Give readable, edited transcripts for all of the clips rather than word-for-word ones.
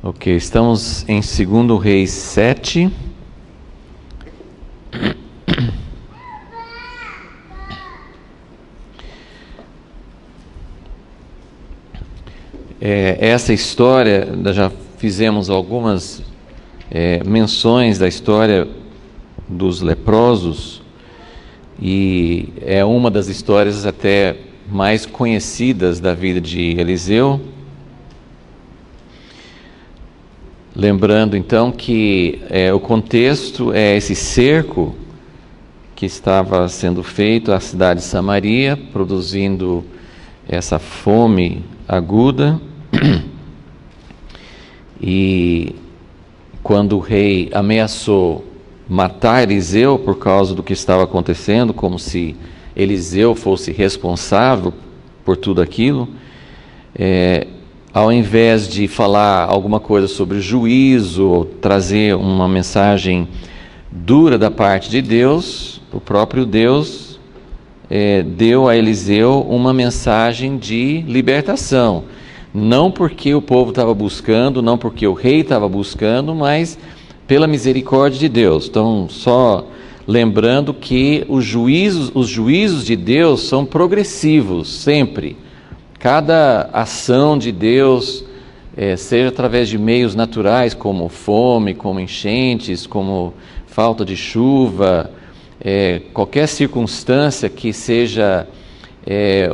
Ok, estamos em 2 Reis 7. Essa história, já fizemos algumas menções da história dos leprosos, e é uma das histórias até mais conhecidas da vida de Eliseu. Lembrando então que o contexto é esse cerco que estava sendo feito à cidade de Samaria, produzindo essa fome aguda. E quando o rei ameaçou matar Eliseu por causa do que estava acontecendo, como se Eliseu fosse responsável por tudo aquilo, ao invés de falar alguma coisa sobre juízo, ou trazer uma mensagem dura da parte de Deus, o próprio Deus deu a Eliseu uma mensagem de libertação. Não porque o povo estava buscando, não porque o rei estava buscando, mas pela misericórdia de Deus. Então, só lembrando que os juízos de Deus são progressivos, sempre. Cada ação de Deus, seja através de meios naturais, como fome, como enchentes, como falta de chuva, qualquer circunstância que seja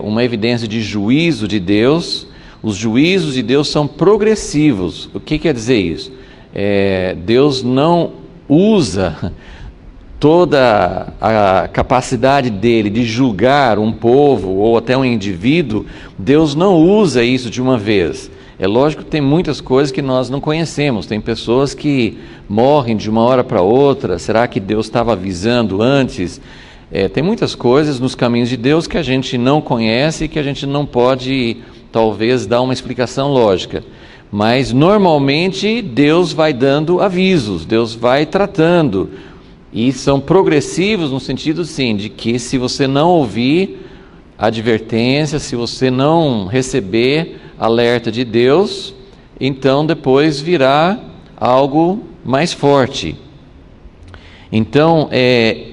uma evidência de juízo de Deus, os juízos de Deus são progressivos. O que quer dizer isso? Deus não usa toda a capacidade dele de julgar um povo ou até um indivíduo. Deus não usa isso de uma vez. É lógico que tem muitas coisas que nós não conhecemos. Tem pessoas que morrem de uma hora para outra. Será que Deus estava avisando antes? Tem muitas coisas nos caminhos de Deus que a gente não conhece e que a gente não pode, talvez, dar uma explicação lógica. Mas, normalmente, Deus vai dando avisos, Deus vai tratando. E são progressivos no sentido, sim, de que se você não ouvir advertência, se você não receber alerta de Deus, então depois virá algo mais forte. Então,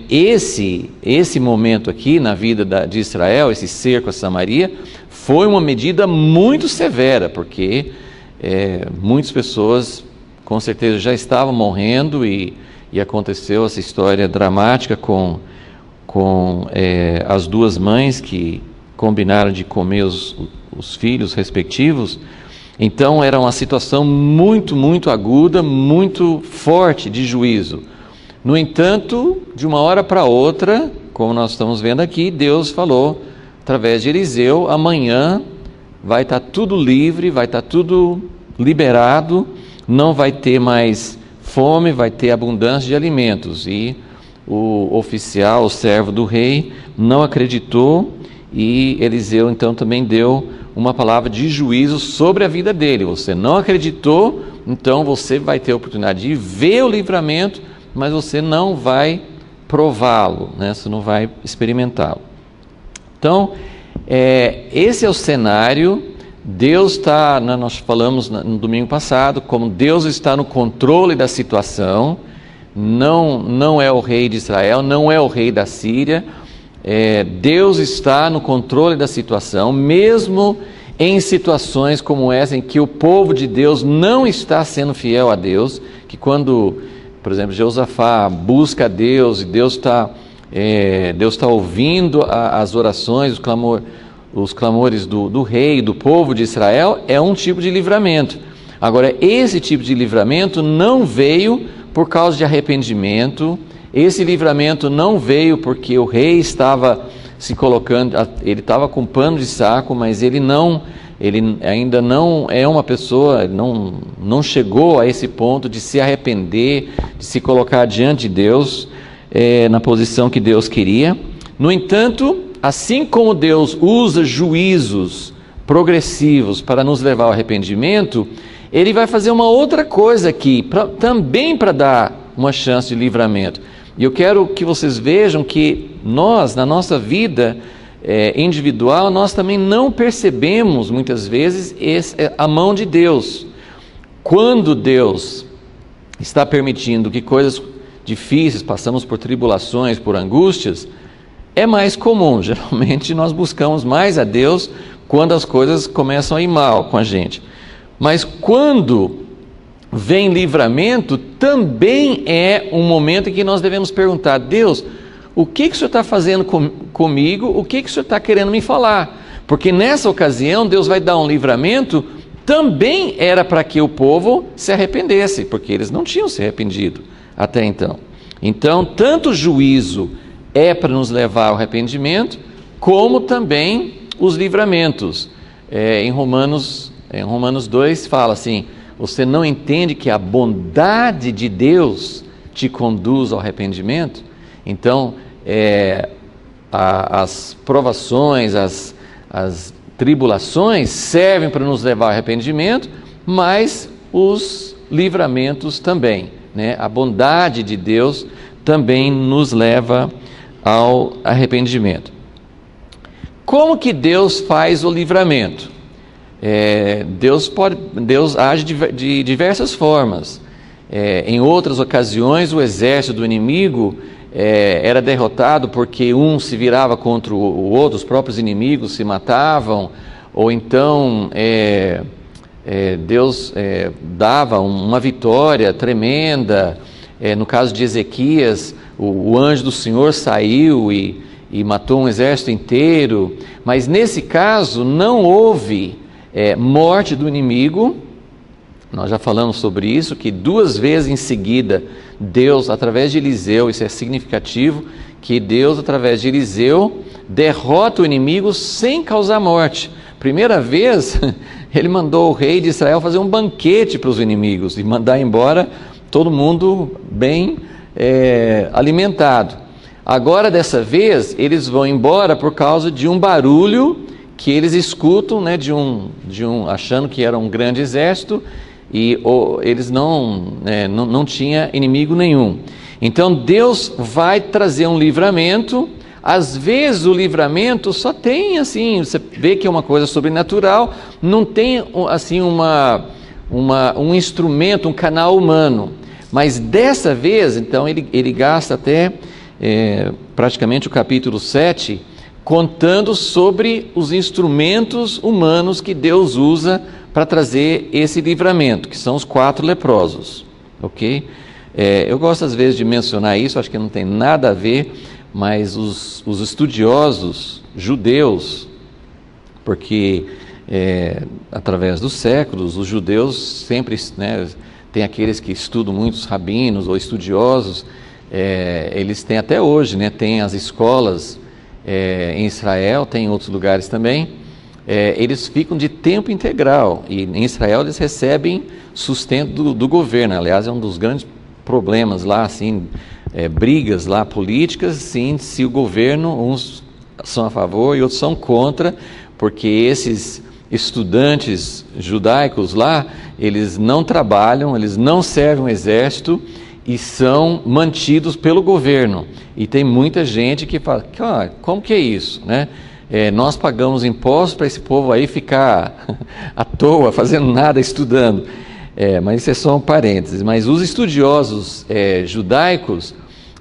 esse momento aqui na vida de Israel, esse cerco a Samaria, foi uma medida muito severa, porque muitas pessoas com certeza já estavam morrendo, e aconteceu essa história dramática com as duas mães que combinaram de comer os filhos respectivos. Então era uma situação muito, muito aguda, muito forte de juízo. No entanto, de uma hora para outra, como nós estamos vendo aqui, Deus falou através de Eliseu: amanhã vai estar tudo livre, vai estar tudo liberado, não vai ter mais fome, vai ter abundância de alimentos. E o oficial, o servo do rei, não acreditou, e Eliseu então também deu uma palavra de juízo sobre a vida dele. Você não acreditou, então você vai ter a oportunidade de ver o livramento, mas você não vai prová-lo, né? Você não vai experimentá-lo. Então, esse é o cenário. Deus está, nós falamos no domingo passado, como Deus está no controle da situação. Não é o rei de Israel, não é o rei da Síria. Deus está no controle da situação, mesmo em situações como essa, em que o povo de Deus não está sendo fiel a Deus, que quando, por exemplo, Josafá busca a Deus, e Deus está ouvindo as orações, os clamores do rei, do povo de Israel, é um tipo de livramento. Agora, esse tipo de livramento não veio por causa de arrependimento. Esse livramento não veio porque o rei estava se colocando, ele estava com pano de saco, mas ele ainda não é uma pessoa, não chegou a esse ponto de se arrepender, de se colocar diante de Deus, na posição que Deus queria. No entanto, assim como Deus usa juízos progressivos para nos levar ao arrependimento, Ele vai fazer uma outra coisa aqui, também para dar uma chance de livramento. E eu quero que vocês vejam que nós, na nossa vida individual, nós também não percebemos muitas vezes a mão de Deus. quando Deus está permitindo que coisas difíceis, passamos por tribulações, por angústias, é mais comum. Geralmente nós buscamos mais a Deus quando as coisas começam a ir mal com a gente. Mas quando vem livramento, também é um momento em que nós devemos perguntar: Deus, o que o Senhor está fazendo comigo? O que o Senhor está querendo me falar? Porque nessa ocasião Deus vai dar um livramento, também era para que o povo se arrependesse, porque eles não tinham se arrependido até então. Então, tanto o juízo é para nos levar ao arrependimento, como também os livramentos. Em Romanos 2 fala assim: você não entende que a bondade de Deus te conduz ao arrependimento? Então, as provações, as tribulações servem para nos levar ao arrependimento, mas os livramentos também, né? A bondade de Deus também nos leva ao arrependimento. Como que Deus faz o livramento? Deus age de diversas formas. Em outras ocasiões, o exército do inimigo era derrotado porque um se virava contra o outro, os próprios inimigos se matavam, ou então Deus dava uma vitória tremenda. No caso de Ezequias, o anjo do Senhor saiu e matou um exército inteiro, mas nesse caso não houve morte do inimigo. Nós já falamos sobre isso, que 2 vezes em seguida, Deus, através de Eliseu, isso é significativo, que Deus, através de Eliseu, derrota o inimigo sem causar morte. Primeira vez, ele mandou o rei de Israel fazer um banquete para os inimigos e mandar embora todo mundo bem alimentado. Agora, dessa vez, eles vão embora por causa de um barulho que eles escutam, né, achando que era um grande exército, e eles não tinham inimigo nenhum. Então Deus vai trazer um livramento. Às vezes o livramento só tem assim, você vê que é uma coisa sobrenatural, não tem assim um instrumento, um canal humano. Mas dessa vez, então, ele gasta até praticamente o capítulo 7 contando sobre os instrumentos humanos que Deus usa para trazer esse livramento, que são os 4 leprosos, ok? Eu gosto às vezes de mencionar isso, acho que não tem nada a ver, mas os estudiosos judeus, porque através dos séculos, os judeus sempre, né, tem aqueles que estudam, muitos rabinos ou estudiosos, eles têm até hoje, né, tem as escolas em Israel, tem em outros lugares também. Eles ficam de tempo integral, e em Israel eles recebem sustento do governo. Aliás, é um dos grandes problemas lá, assim, brigas lá políticas, sim, se o governo, uns são a favor e outros são contra, porque esses estudantes judaicos lá, eles não trabalham, eles não servem o exército e são mantidos pelo governo. E tem muita gente que fala: como que é isso, né? Nós pagamos impostos para esse povo aí ficar à toa, fazendo nada, estudando. Mas isso é só um parênteses. Mas os estudiosos judaicos,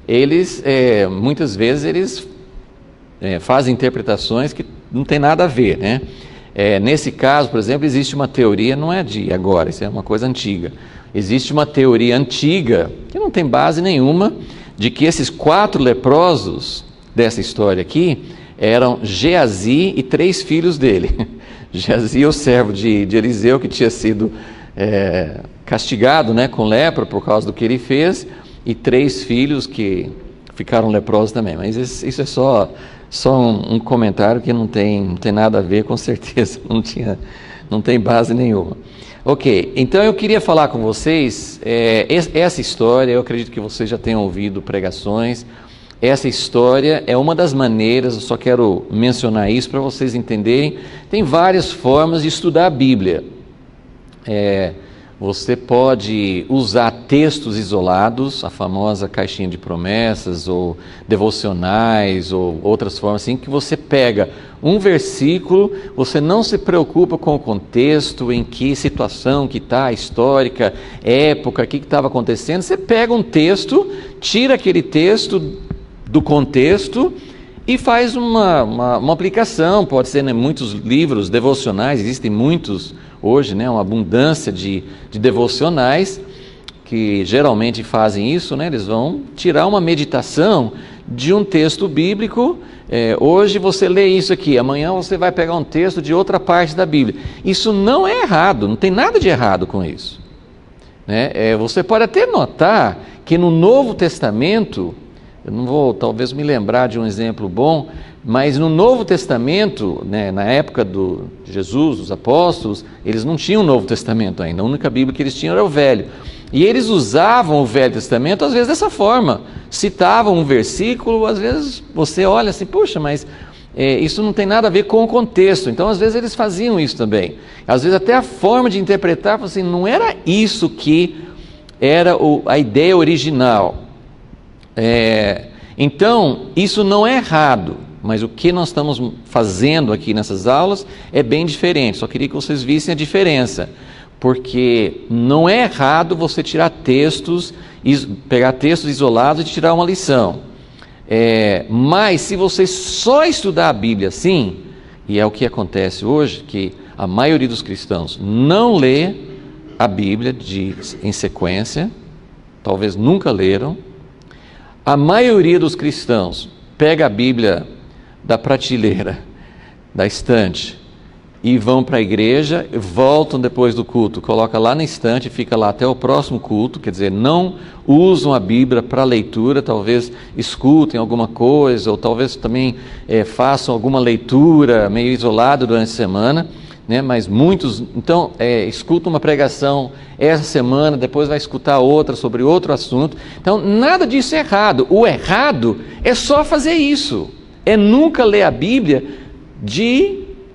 eles muitas vezes eles fazem interpretações que não tem nada a ver, né? Nesse caso, por exemplo, existe uma teoria, não é de agora, isso é uma coisa antiga. Existe uma teoria antiga, que não tem base nenhuma, de que esses 4 leprosos dessa história aqui eram Geazi e 3 filhos dele. Geazi, o servo de Eliseu, que tinha sido castigado, né, com lepra por causa do que ele fez, e 3 filhos que ficaram leprosos também. Mas isso é só um comentário que não tem nada a ver, com certeza, não tem base nenhuma. Ok, então eu queria falar com vocês, essa história, eu acredito que vocês já tenham ouvido pregações. Essa história é uma das maneiras, eu só quero mencionar isso para vocês entenderem. Tem várias formas de estudar a Bíblia. Você pode usar textos isolados, a famosa caixinha de promessas, ou devocionais, ou outras formas assim, que você pega um versículo, você não se preocupa com o contexto, em que situação que está, histórica, época, o que estava acontecendo. Você pega um texto, tira aquele texto do contexto e faz uma aplicação. Pode ser, né, muitos livros devocionais, existem muitos hoje, né, uma abundância de devocionais que geralmente fazem isso, né, eles vão tirar uma meditação de um texto bíblico. Hoje você lê isso aqui, amanhã você vai pegar um texto de outra parte da Bíblia. Isso não é errado, não tem nada de errado com isso, né? Você pode até notar que no Novo Testamento, eu não vou talvez me lembrar de um exemplo bom, mas no Novo Testamento, né, na época de Jesus, dos apóstolos, eles não tinham o Novo Testamento ainda, a única Bíblia que eles tinham era o Velho. E eles usavam o Velho Testamento às vezes dessa forma, citavam um versículo, às vezes você olha assim, puxa, mas isso não tem nada a ver com o contexto. Então às vezes eles faziam isso também. Às vezes até a forma de interpretar, assim, não era isso que era a ideia original. Então isso não é errado, mas o que nós estamos fazendo aqui nessas aulas é bem diferente. Só queria que vocês vissem a diferença, porque não é errado você tirar textos, pegar textos isolados e tirar uma lição. Mas se você só estudar a Bíblia assim, e é o que acontece hoje, que a maioria dos cristãos não lê a Bíblia em sequência, talvez nunca leram. A maioria dos cristãos pega a Bíblia da prateleira, da estante, e vão para a igreja, voltam depois do culto, coloca lá na estante, fica lá até o próximo culto, quer dizer, não usam a Bíblia para leitura, talvez escutem alguma coisa, ou talvez também façam alguma leitura meio isolada durante a semana, né? Mas muitos, então, escutam uma pregação essa semana, depois vai escutar outra sobre outro assunto. Então, nada disso é errado. O errado é só fazer isso, é nunca ler a Bíblia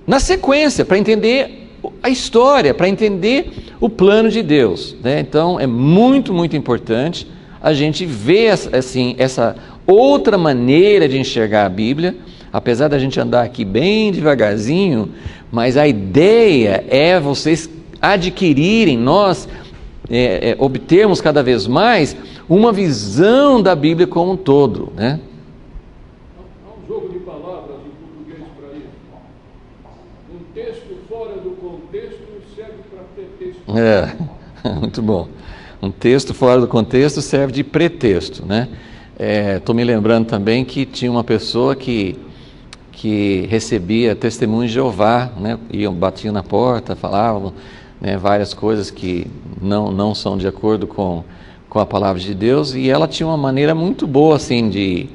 na sequência, para entender a história, para entender o plano de Deus, né? Então é muito, muito importante a gente ver assim, essa outra maneira de enxergar a Bíblia, apesar da gente andar aqui bem devagarzinho, mas a ideia é vocês adquirirem, nós obtermos cada vez mais uma visão da Bíblia como um todo, né? Há um jogo de palavras em português para isso. Um texto fora do contexto serve para pretexto. Muito bom. Um texto fora do contexto serve de pretexto, né? Estou me lembrando também que tinha uma pessoa que recebia testemunho de Jeová, né? Batiam na porta, falavam, né, várias coisas que não são de acordo com a palavra de Deus, e ela tinha uma maneira muito boa assim de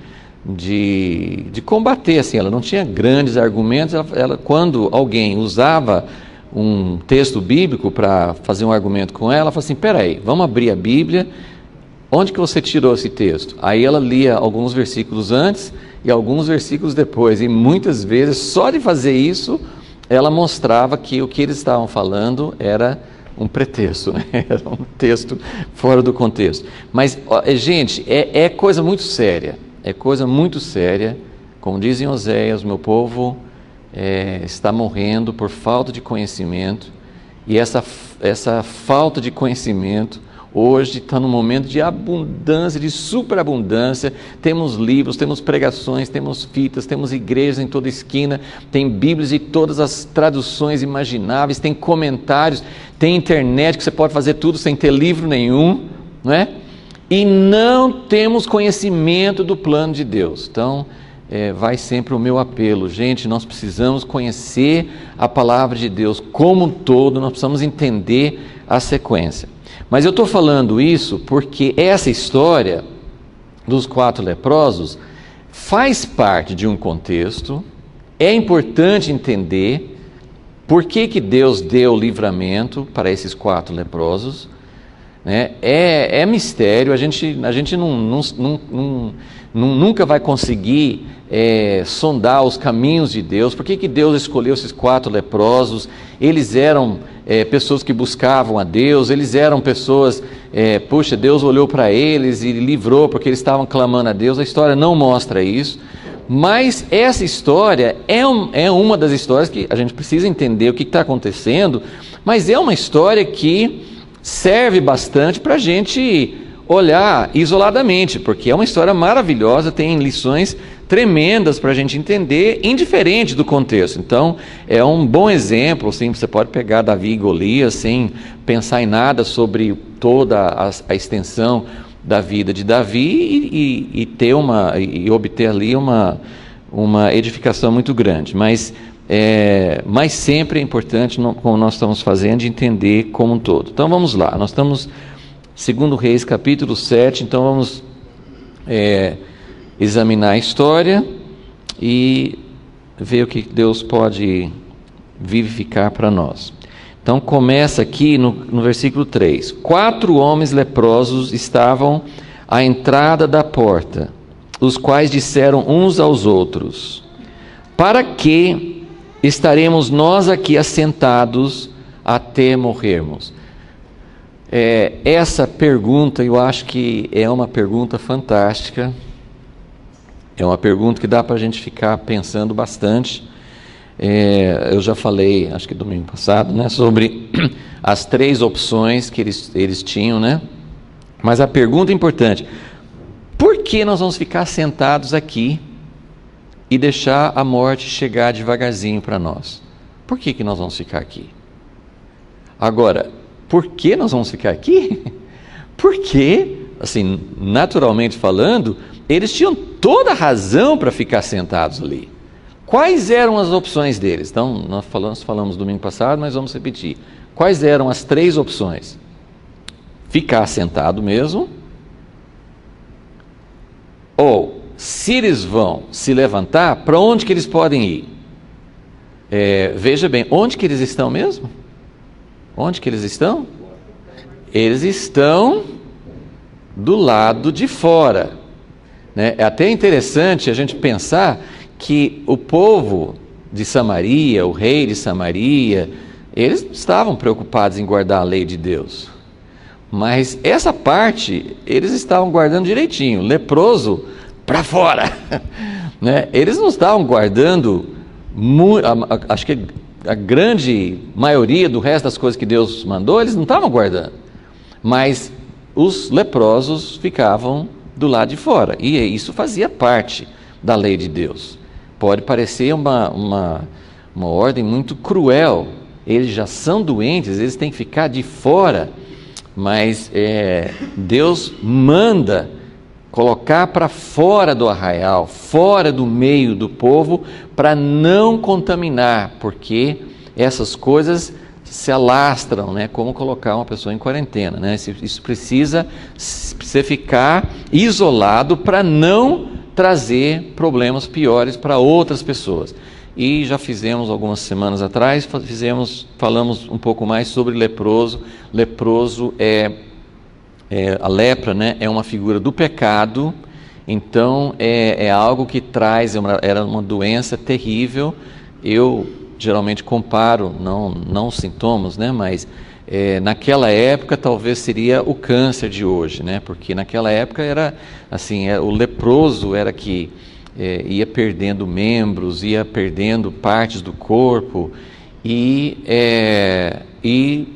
combater, assim. Ela não tinha grandes argumentos. Ela, quando alguém usava um texto bíblico para fazer um argumento com ela falava assim, peraí, vamos abrir a Bíblia, onde que você tirou esse texto? Aí ela lia alguns versículos antes e alguns versículos depois, e muitas vezes, só de fazer isso, ela mostrava que o que eles estavam falando era um pretexto, né? Era um texto fora do contexto. Mas, gente, é coisa muito séria, como dizem Oséias, meu povo está morrendo por falta de conhecimento, e essa falta de conhecimento hoje está num momento de abundância, de superabundância. Temos livros, temos pregações, temos fitas, temos igrejas em toda esquina, tem Bíblias de todas as traduções imagináveis, tem comentários, tem internet que você pode fazer tudo sem ter livro nenhum, não é? E não temos conhecimento do plano de Deus. Então, vai sempre o meu apelo, gente, nós precisamos conhecer a palavra de Deus como um todo, nós precisamos entender a sequência. Mas eu estou falando isso porque essa história dos 4 leprosos faz parte de um contexto. É importante entender por que Deus deu livramento para esses 4 leprosos. né? É mistério, a gente nunca vai conseguir sondar os caminhos de Deus. Por que Deus escolheu esses 4 leprosos? Eles eram pessoas que buscavam a Deus, eles eram pessoas, Deus olhou para eles e livrou porque eles estavam clamando a Deus. A história não mostra isso, mas essa história é uma das histórias que a gente precisa entender o que está acontecendo, mas é uma história que serve bastante para a gente olhar isoladamente, porque é uma história maravilhosa, tem lições tremendas para a gente entender, indiferente do contexto. Então, é um bom exemplo, assim, você pode pegar Davi e Golias sem pensar em nada sobre toda a extensão da vida de Davi e obter ali uma edificação muito grande. Mas sempre é importante, como nós estamos fazendo, de entender como um todo. Então vamos lá, nós estamos 2 Reis capítulo 7, então vamos examinar a história e ver o que Deus pode vivificar para nós. Então começa aqui no versículo 3. 4 homens leprosos estavam à entrada da porta, os quais disseram uns aos outros: para que estaremos nós aqui assentados até morrermos? Essa pergunta, eu acho que é uma pergunta fantástica, é uma pergunta que dá para a gente ficar pensando bastante. Eu já falei, acho que domingo passado, né, sobre as 3 opções que eles tinham, né? Mas a pergunta é importante: por que nós vamos ficar sentados aqui e deixar a morte chegar devagarzinho para nós? Por que nós vamos ficar aqui? Agora, por que nós vamos ficar aqui? Porque, assim, naturalmente falando, eles tinham toda a razão para ficar sentados ali. Quais eram as opções deles? Então, nós falamos domingo passado, mas vamos repetir. Quais eram as 3 opções? Ficar sentado mesmo, ou, se eles vão se levantar, para onde que eles podem ir? Veja bem, onde que eles estão mesmo? Onde que eles estão? Eles estão do lado de fora, né? É até interessante a gente pensar que o povo de Samaria, o rei de Samaria, eles estavam preocupados em guardar a lei de Deus. Mas essa parte, eles estavam guardando direitinho, leproso para fora, né? Eles não estavam guardando, acho que a grande maioria do resto das coisas que Deus mandou, eles não estavam guardando. Mas os leprosos ficavam do lado de fora, e isso fazia parte da lei de Deus. Pode parecer uma ordem muito cruel, eles já são doentes, eles têm que ficar de fora, mas Deus manda colocar para fora do arraial, fora do meio do povo, para não contaminar, porque essas coisas se alastram, né? Como colocar uma pessoa em quarentena, né? Isso precisa ficar isolado para não trazer problemas piores para outras pessoas. E já fizemos algumas semanas atrás, falamos um pouco mais sobre leproso. Leproso a lepra, né, é uma figura do pecado, então é algo que traz, era uma doença terrível. Eu geralmente comparo, não os sintomas, né, mas naquela época talvez seria o câncer de hoje, né, porque naquela época era assim, o leproso era que ia perdendo membros, ia perdendo partes do corpo, e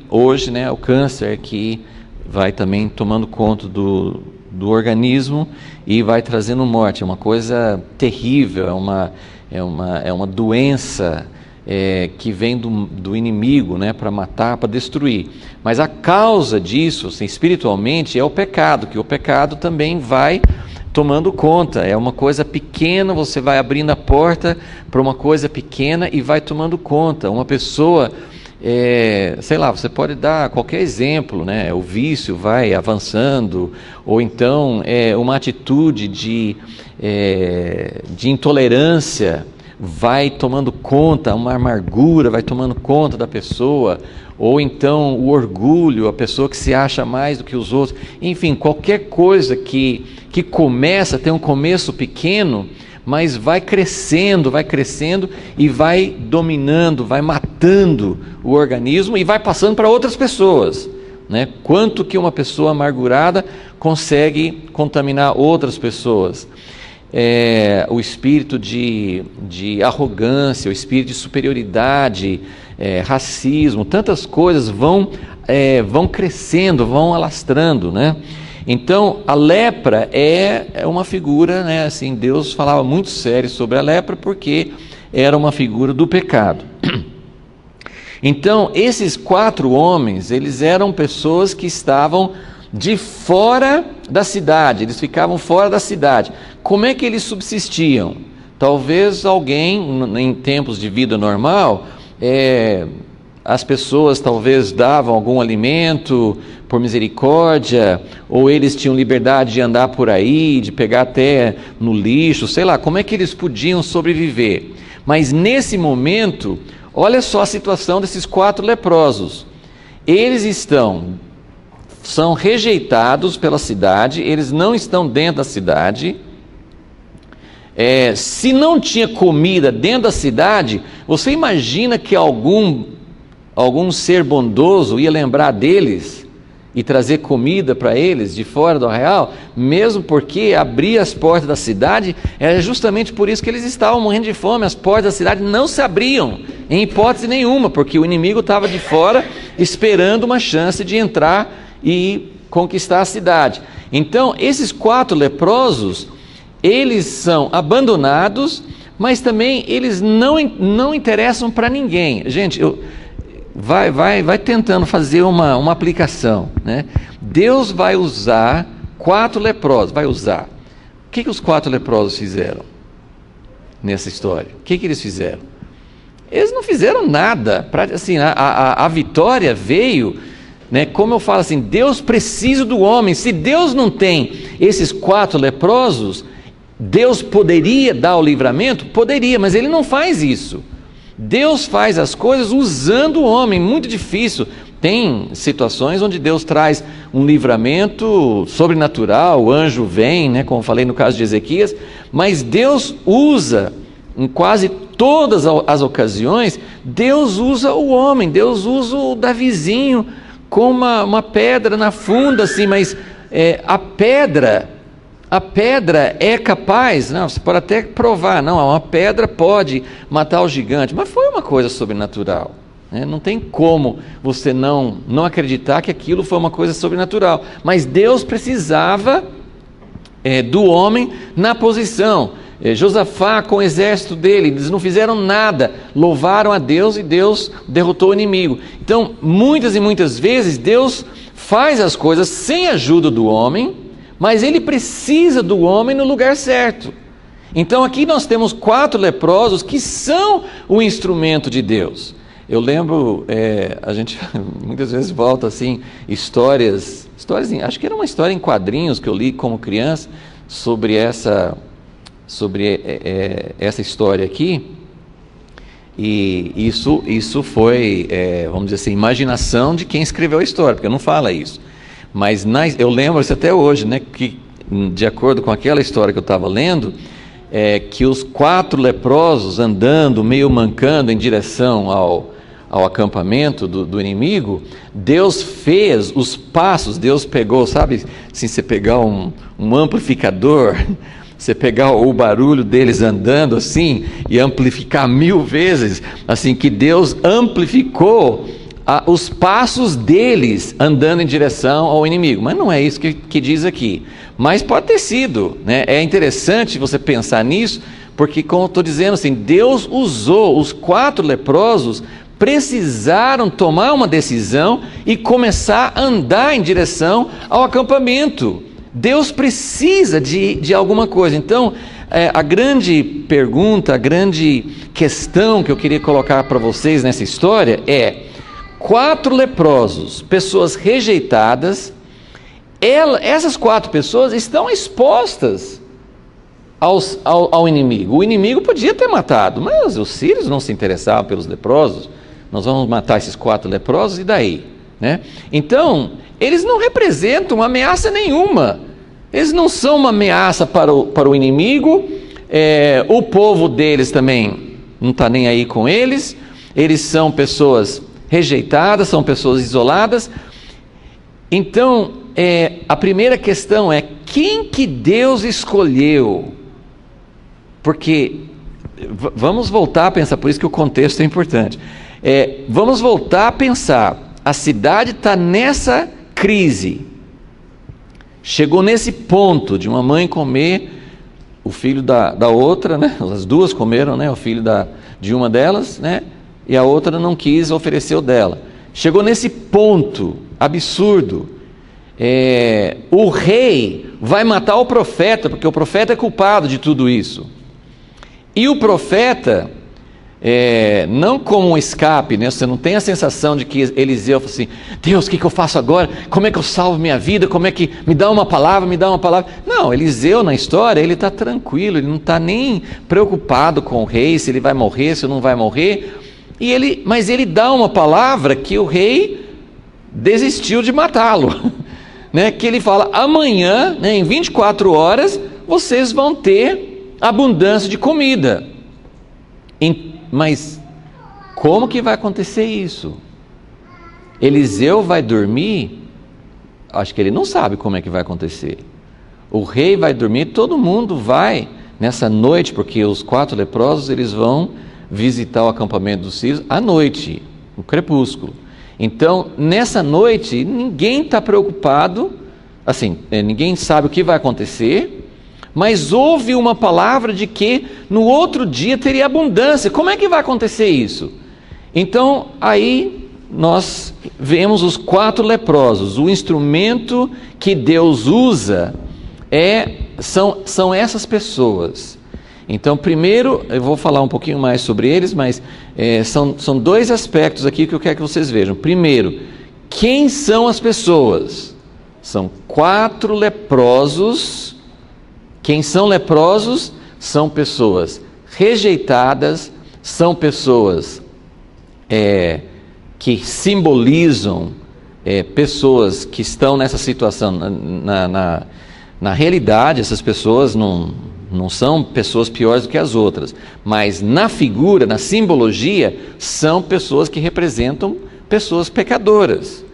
hoje, né, o câncer que vai também tomando conta do organismo e vai trazendo morte. É uma coisa terrível, é uma doença que vem do inimigo, né, para matar, para destruir. Mas a causa disso, assim, espiritualmente, é o pecado, que o pecado também vai tomando conta. É uma coisa pequena, você vai abrindo a porta para uma coisa pequena e vai tomando conta. Uma pessoa, sei lá, você pode dar qualquer exemplo, né? O vício vai avançando, ou então uma atitude de intolerância vai tomando conta, uma amargura vai tomando conta da pessoa, ou então o orgulho, a pessoa que se acha mais do que os outros, enfim, qualquer coisa que começa, tem um começo pequeno, mas vai crescendo e vai dominando, vai matando o organismo e vai passando para outras pessoas, né? Quanto que uma pessoa amargurada consegue contaminar outras pessoas. O espírito de arrogância, o espírito de superioridade, racismo, tantas coisas vão crescendo, vão alastrando, né? Então a lepra é uma figura, né? Assim, Deus falava muito sério sobre a lepra porque era uma figura do pecado. Então esses 4 homens, eles eram pessoas que estavam de fora da cidade, eles ficavam fora da cidade. Como é que eles subsistiam? Talvez alguém, em tempos de vida normal, as pessoas talvez davam algum alimento por misericórdia, ou eles tinham liberdade de andar por aí, de pegar até no lixo, sei lá, como é que eles podiam sobreviver? Mas nesse momento, olha só a situação desses 4 leprosos. Eles são rejeitados pela cidade, eles não estão dentro da cidade. Se não tinha comida dentro da cidade, você imagina que algum ser bondoso ia lembrar deles e trazer comida para eles de fora do arraial? Mesmo porque abrir as portas da cidade era justamente por isso que eles estavam morrendo de fome. As portas da cidade não se abriam em hipótese nenhuma, porque o inimigo estava de fora esperando uma chance de entrar e conquistar a cidade. Então esses 4 leprosos, eles são abandonados, mas também eles não interessam para ninguém. Gente, vai tentando fazer uma aplicação, né? Deus vai usar 4 leprosos, vai usar. O que os 4 leprosos fizeram nessa história? O que eles fizeram? Eles não fizeram nada. Assim, a vitória veio, né? Como eu falo assim, Deus precisa do homem. Se Deus não tem esses 4 leprosos, Deus poderia dar o livramento? Poderia, mas Ele não faz isso. Deus faz as coisas usando o homem, muito difícil. Tem situações onde Deus traz um livramento sobrenatural, o anjo vem, né, como falei no caso de Ezequias, mas Deus usa, em quase todas as ocasiões, Deus usa o homem, Deus usa o Davizinho com uma pedra na funda, assim, mas a pedra é capaz, não, você pode até provar, não, uma pedra pode matar o gigante, mas foi uma coisa sobrenatural, né? Não tem como você não acreditar que aquilo foi uma coisa sobrenatural, mas Deus precisava do homem na posição. Josafá com o exército dele, eles não fizeram nada, louvaram a Deus e Deus derrotou o inimigo. Então muitas e muitas vezes Deus faz as coisas sem a ajuda do homem, mas Ele precisa do homem no lugar certo. Então aqui nós temos 4 leprosos que são o instrumento de Deus. Eu lembro, a gente muitas vezes volta assim, histórias, acho que era uma história em quadrinhos que eu li como criança, sobre essa história aqui, e isso foi, vamos dizer assim, imaginação de quem escreveu a história, porque não fala isso. Mas eu lembro isso até hoje, né, que de acordo com aquela história que eu estava lendo, que os 4 leprosos andando, meio mancando em direção ao acampamento do inimigo, Deus fez os passos, Deus pegou, sabe, assim, você pegar um amplificador, você pegar o barulho deles andando assim, e amplificar 1000 vezes, assim, que Deus amplificou os passos deles andando em direção ao inimigo. Mas não é isso que diz aqui, mas pode ter sido, né? É interessante você pensar nisso, porque como eu estou dizendo assim, Deus usou os 4 leprosos, precisaram tomar uma decisão e começar a andar em direção ao acampamento. Deus precisa de alguma coisa. Então a grande pergunta, a grande questão que eu queria colocar para vocês nessa história é: 4 leprosos, pessoas rejeitadas, essas 4 pessoas estão expostas ao inimigo. O inimigo podia ter matado, mas os sírios não se interessavam pelos leprosos, nós vamos matar esses 4 leprosos e daí? Né? Então, eles não representam ameaça nenhuma. Eles não são uma ameaça para o inimigo. O povo deles também não está nem aí com eles. Eles são pessoas rejeitadas, são pessoas isoladas. Então, a primeira questão é: quem que Deus escolheu? Porque, vamos voltar a pensar, por isso que o contexto é importante. Vamos voltar a pensar, a cidade está nessa crise, chegou nesse ponto de uma mãe comer o filho da outra, né? As duas comeram, né? O filho de uma delas, né? E a outra não quis oferecer o dela. Chegou nesse ponto absurdo. O rei vai matar o profeta, porque o profeta é culpado de tudo isso. E o profeta, não como um escape, né? Você não tem a sensação de que Eliseu falou assim: Deus, o que eu faço agora? Como é que eu salvo minha vida? Como é que me dá uma palavra, me dá uma palavra? Não, Eliseu na história, ele está tranquilo, ele não está nem preocupado com o rei, se ele vai morrer, se não vai morrer. Mas ele dá uma palavra que o rei desistiu de matá-lo, né? Que ele fala: amanhã, né, em 24 horas, vocês vão ter abundância de comida. Mas como que vai acontecer isso? Eliseu vai dormir? Acho que ele não sabe como é que vai acontecer. O rei vai dormir, todo mundo vai nessa noite, porque os 4 leprosos eles vão visitar o acampamento dos sírios à noite, no crepúsculo. Então, nessa noite, ninguém está preocupado, assim, ninguém sabe o que vai acontecer, mas houve uma palavra de que no outro dia teria abundância. Como é que vai acontecer isso? Então, aí nós vemos os 4 leprosos. O instrumento que Deus usa são essas pessoas. Então, primeiro, eu vou falar um pouquinho mais sobre eles, mas são 2 aspectos aqui que eu quero que vocês vejam. Primeiro, quem são as pessoas? São 4 leprosos. Quem são leprosos? São pessoas rejeitadas, são pessoas que simbolizam pessoas que estão nessa situação. Na realidade, essas pessoas não são pessoas piores do que as outras, mas na figura, na simbologia, são pessoas que representam pessoas pecadoras.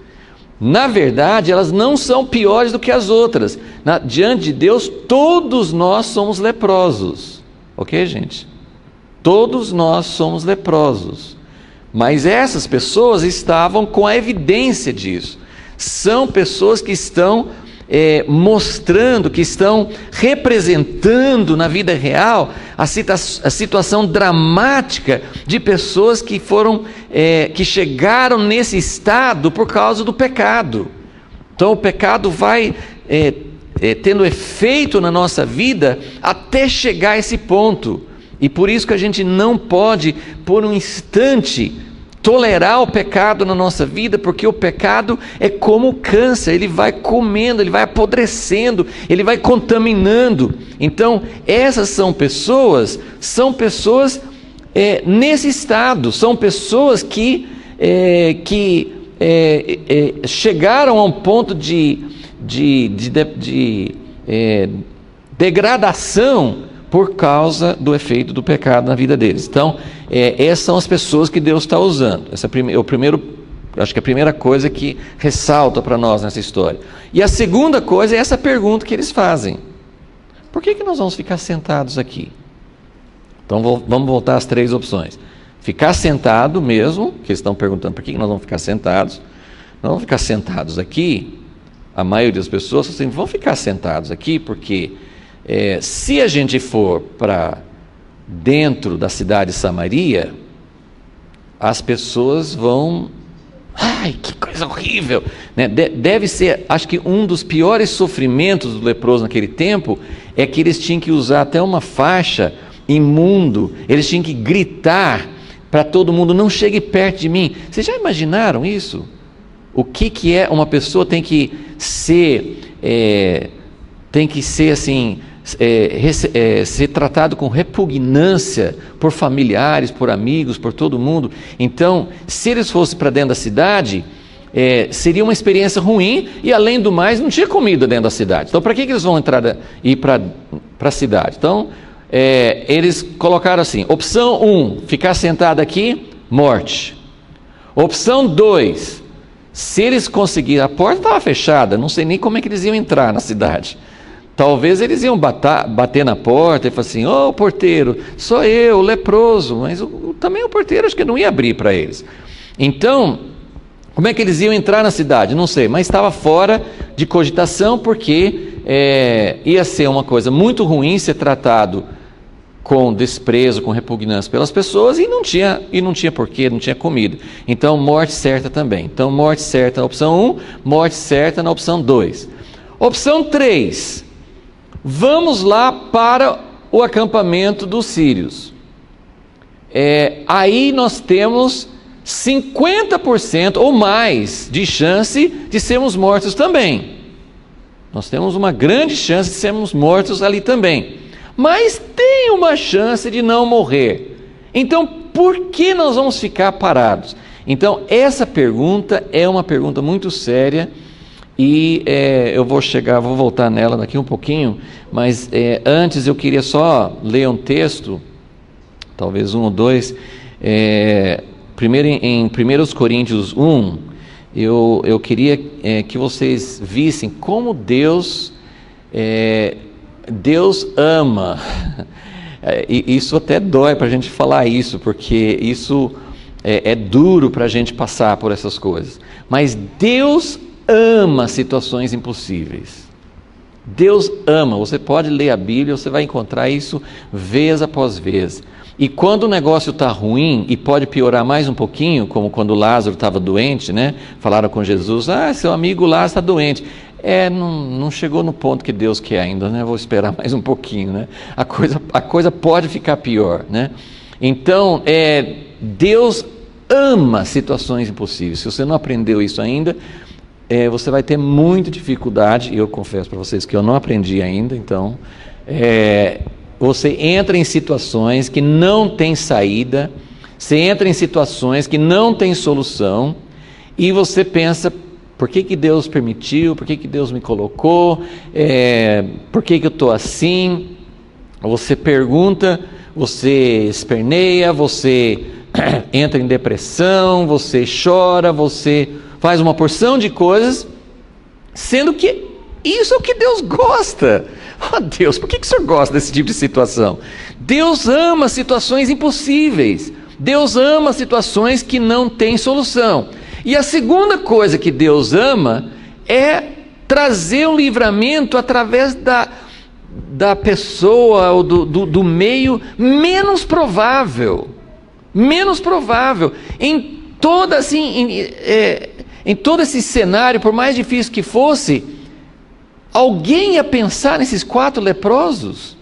Na verdade, elas não são piores do que as outras. Diante de Deus, todos nós somos leprosos. Ok, gente? Todos nós somos leprosos. Mas essas pessoas estavam com a evidência disso. São pessoas que estão mostrando, que estão representando na vida real a situação dramática de pessoas que que chegaram nesse estado por causa do pecado. Então o pecado vai tendo efeito na nossa vida até chegar a esse ponto, e por isso que a gente não pode por um instante tolerar o pecado na nossa vida, porque o pecado é como o câncer, ele vai comendo, ele vai apodrecendo, ele vai contaminando. Então essas são pessoas nesse estado, são pessoas que chegaram a um ponto de degradação por causa do efeito do pecado na vida deles. Então, essas são as pessoas que Deus está usando. Acho que a primeira coisa que ressalta para nós nessa história. E a segunda coisa é essa pergunta que eles fazem: por que nós vamos ficar sentados aqui? Então, vamos voltar às 3 opções. Ficar sentado mesmo, que eles estão perguntando por que nós vamos ficar sentados. Nós vamos ficar sentados aqui. A maioria das pessoas assim, vão ficar sentados aqui porque se a gente for para dentro da cidade de Samaria, as pessoas vão... Ai, que coisa horrível! Né? Deve ser, acho que um dos piores sofrimentos do leproso naquele tempo é que eles tinham que usar até uma faixa imundo, eles tinham que gritar para todo mundo: não chegue perto de mim. Vocês já imaginaram isso? O que é uma pessoa tem que ser assim, ser tratado com repugnância por familiares, por amigos, por todo mundo. Então, se eles fossem para dentro da cidade, seria uma experiência ruim, e além do mais, não tinha comida dentro da cidade. Então, para que eles vão ir para a cidade? Então, eles colocaram assim: opção 1, ficar sentado aqui, morte. Opção 2, se eles conseguirem, a porta estava fechada, não sei nem como é que eles iam entrar na cidade. Talvez eles iam bater na porta e falar assim: ô porteiro, sou eu, o leproso. Mas também o porteiro acho que não ia abrir para eles. Então, como é que eles iam entrar na cidade? Não sei, mas estava fora de cogitação, porque ia ser uma coisa muito ruim ser tratado com desprezo, com repugnância pelas pessoas, e não tinha porquê, não tinha comida. Então, morte certa também. Então, morte certa na opção 1, morte certa na opção 2. Opção 3, vamos lá para o acampamento dos sírios. Aí nós temos 50% ou mais de chance de sermos mortos também. Nós temos uma grande chance de sermos mortos ali também. Mas tem uma chance de não morrer. Então, por que nós vamos ficar parados? Então, essa pergunta é uma pergunta muito séria, e eu vou voltar nela daqui um pouquinho, mas antes eu queria só ler um texto, talvez 1 ou 2, primeiro em 1 Coríntios 1, eu queria que vocês vissem como Deus ama. E isso até dói para a gente falar isso, porque isso é duro para a gente passar por essas coisas. Mas Deus ama situações impossíveis. Deus ama. Você pode ler a Bíblia, você vai encontrar isso vez após vez. E quando o negócio está ruim e pode piorar mais um pouquinho, como quando Lázaro estava doente, né? Falaram com Jesus: seu amigo Lázaro está doente. Não chegou no ponto que Deus quer ainda, né? Vou esperar mais um pouquinho, né? A coisa pode ficar pior, né? Então, Deus ama situações impossíveis. Se você não aprendeu isso ainda, você vai ter muita dificuldade. E eu confesso para vocês que eu não aprendi ainda. Então, você entra em situações que não tem saída, você entra em situações que não tem solução, e você pensa: por que Deus permitiu? Por que Deus me colocou? Por que eu estou assim? Você pergunta, você esperneia, você entra em depressão, você chora, você faz uma porção de coisas, sendo que isso é o que Deus gosta. Oh Deus, por que o Senhor gosta desse tipo de situação? Deus ama situações impossíveis. Deus ama situações que não têm solução. E a segunda coisa que Deus ama é trazer o livramento através da pessoa ou do meio menos provável. Menos provável. Em todo esse cenário, por mais difícil que fosse, alguém ia pensar nesses 4 leprosos?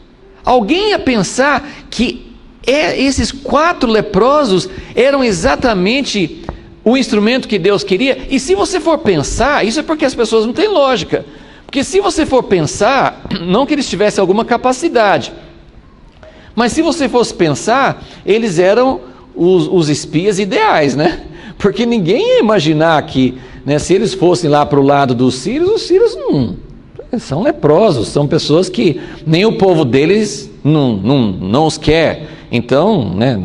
Alguém ia pensar que esses 4 leprosos eram exatamente o instrumento que Deus queria? E se você for pensar, isso é porque as pessoas não têm lógica. Porque se você for pensar, não que eles tivessem alguma capacidade, mas se você fosse pensar, eles eram os espias ideais, né? Porque ninguém ia imaginar que, né, se eles fossem lá para o lado dos sírios, os sírios são leprosos, são pessoas que nem o povo deles não os quer. Então, né,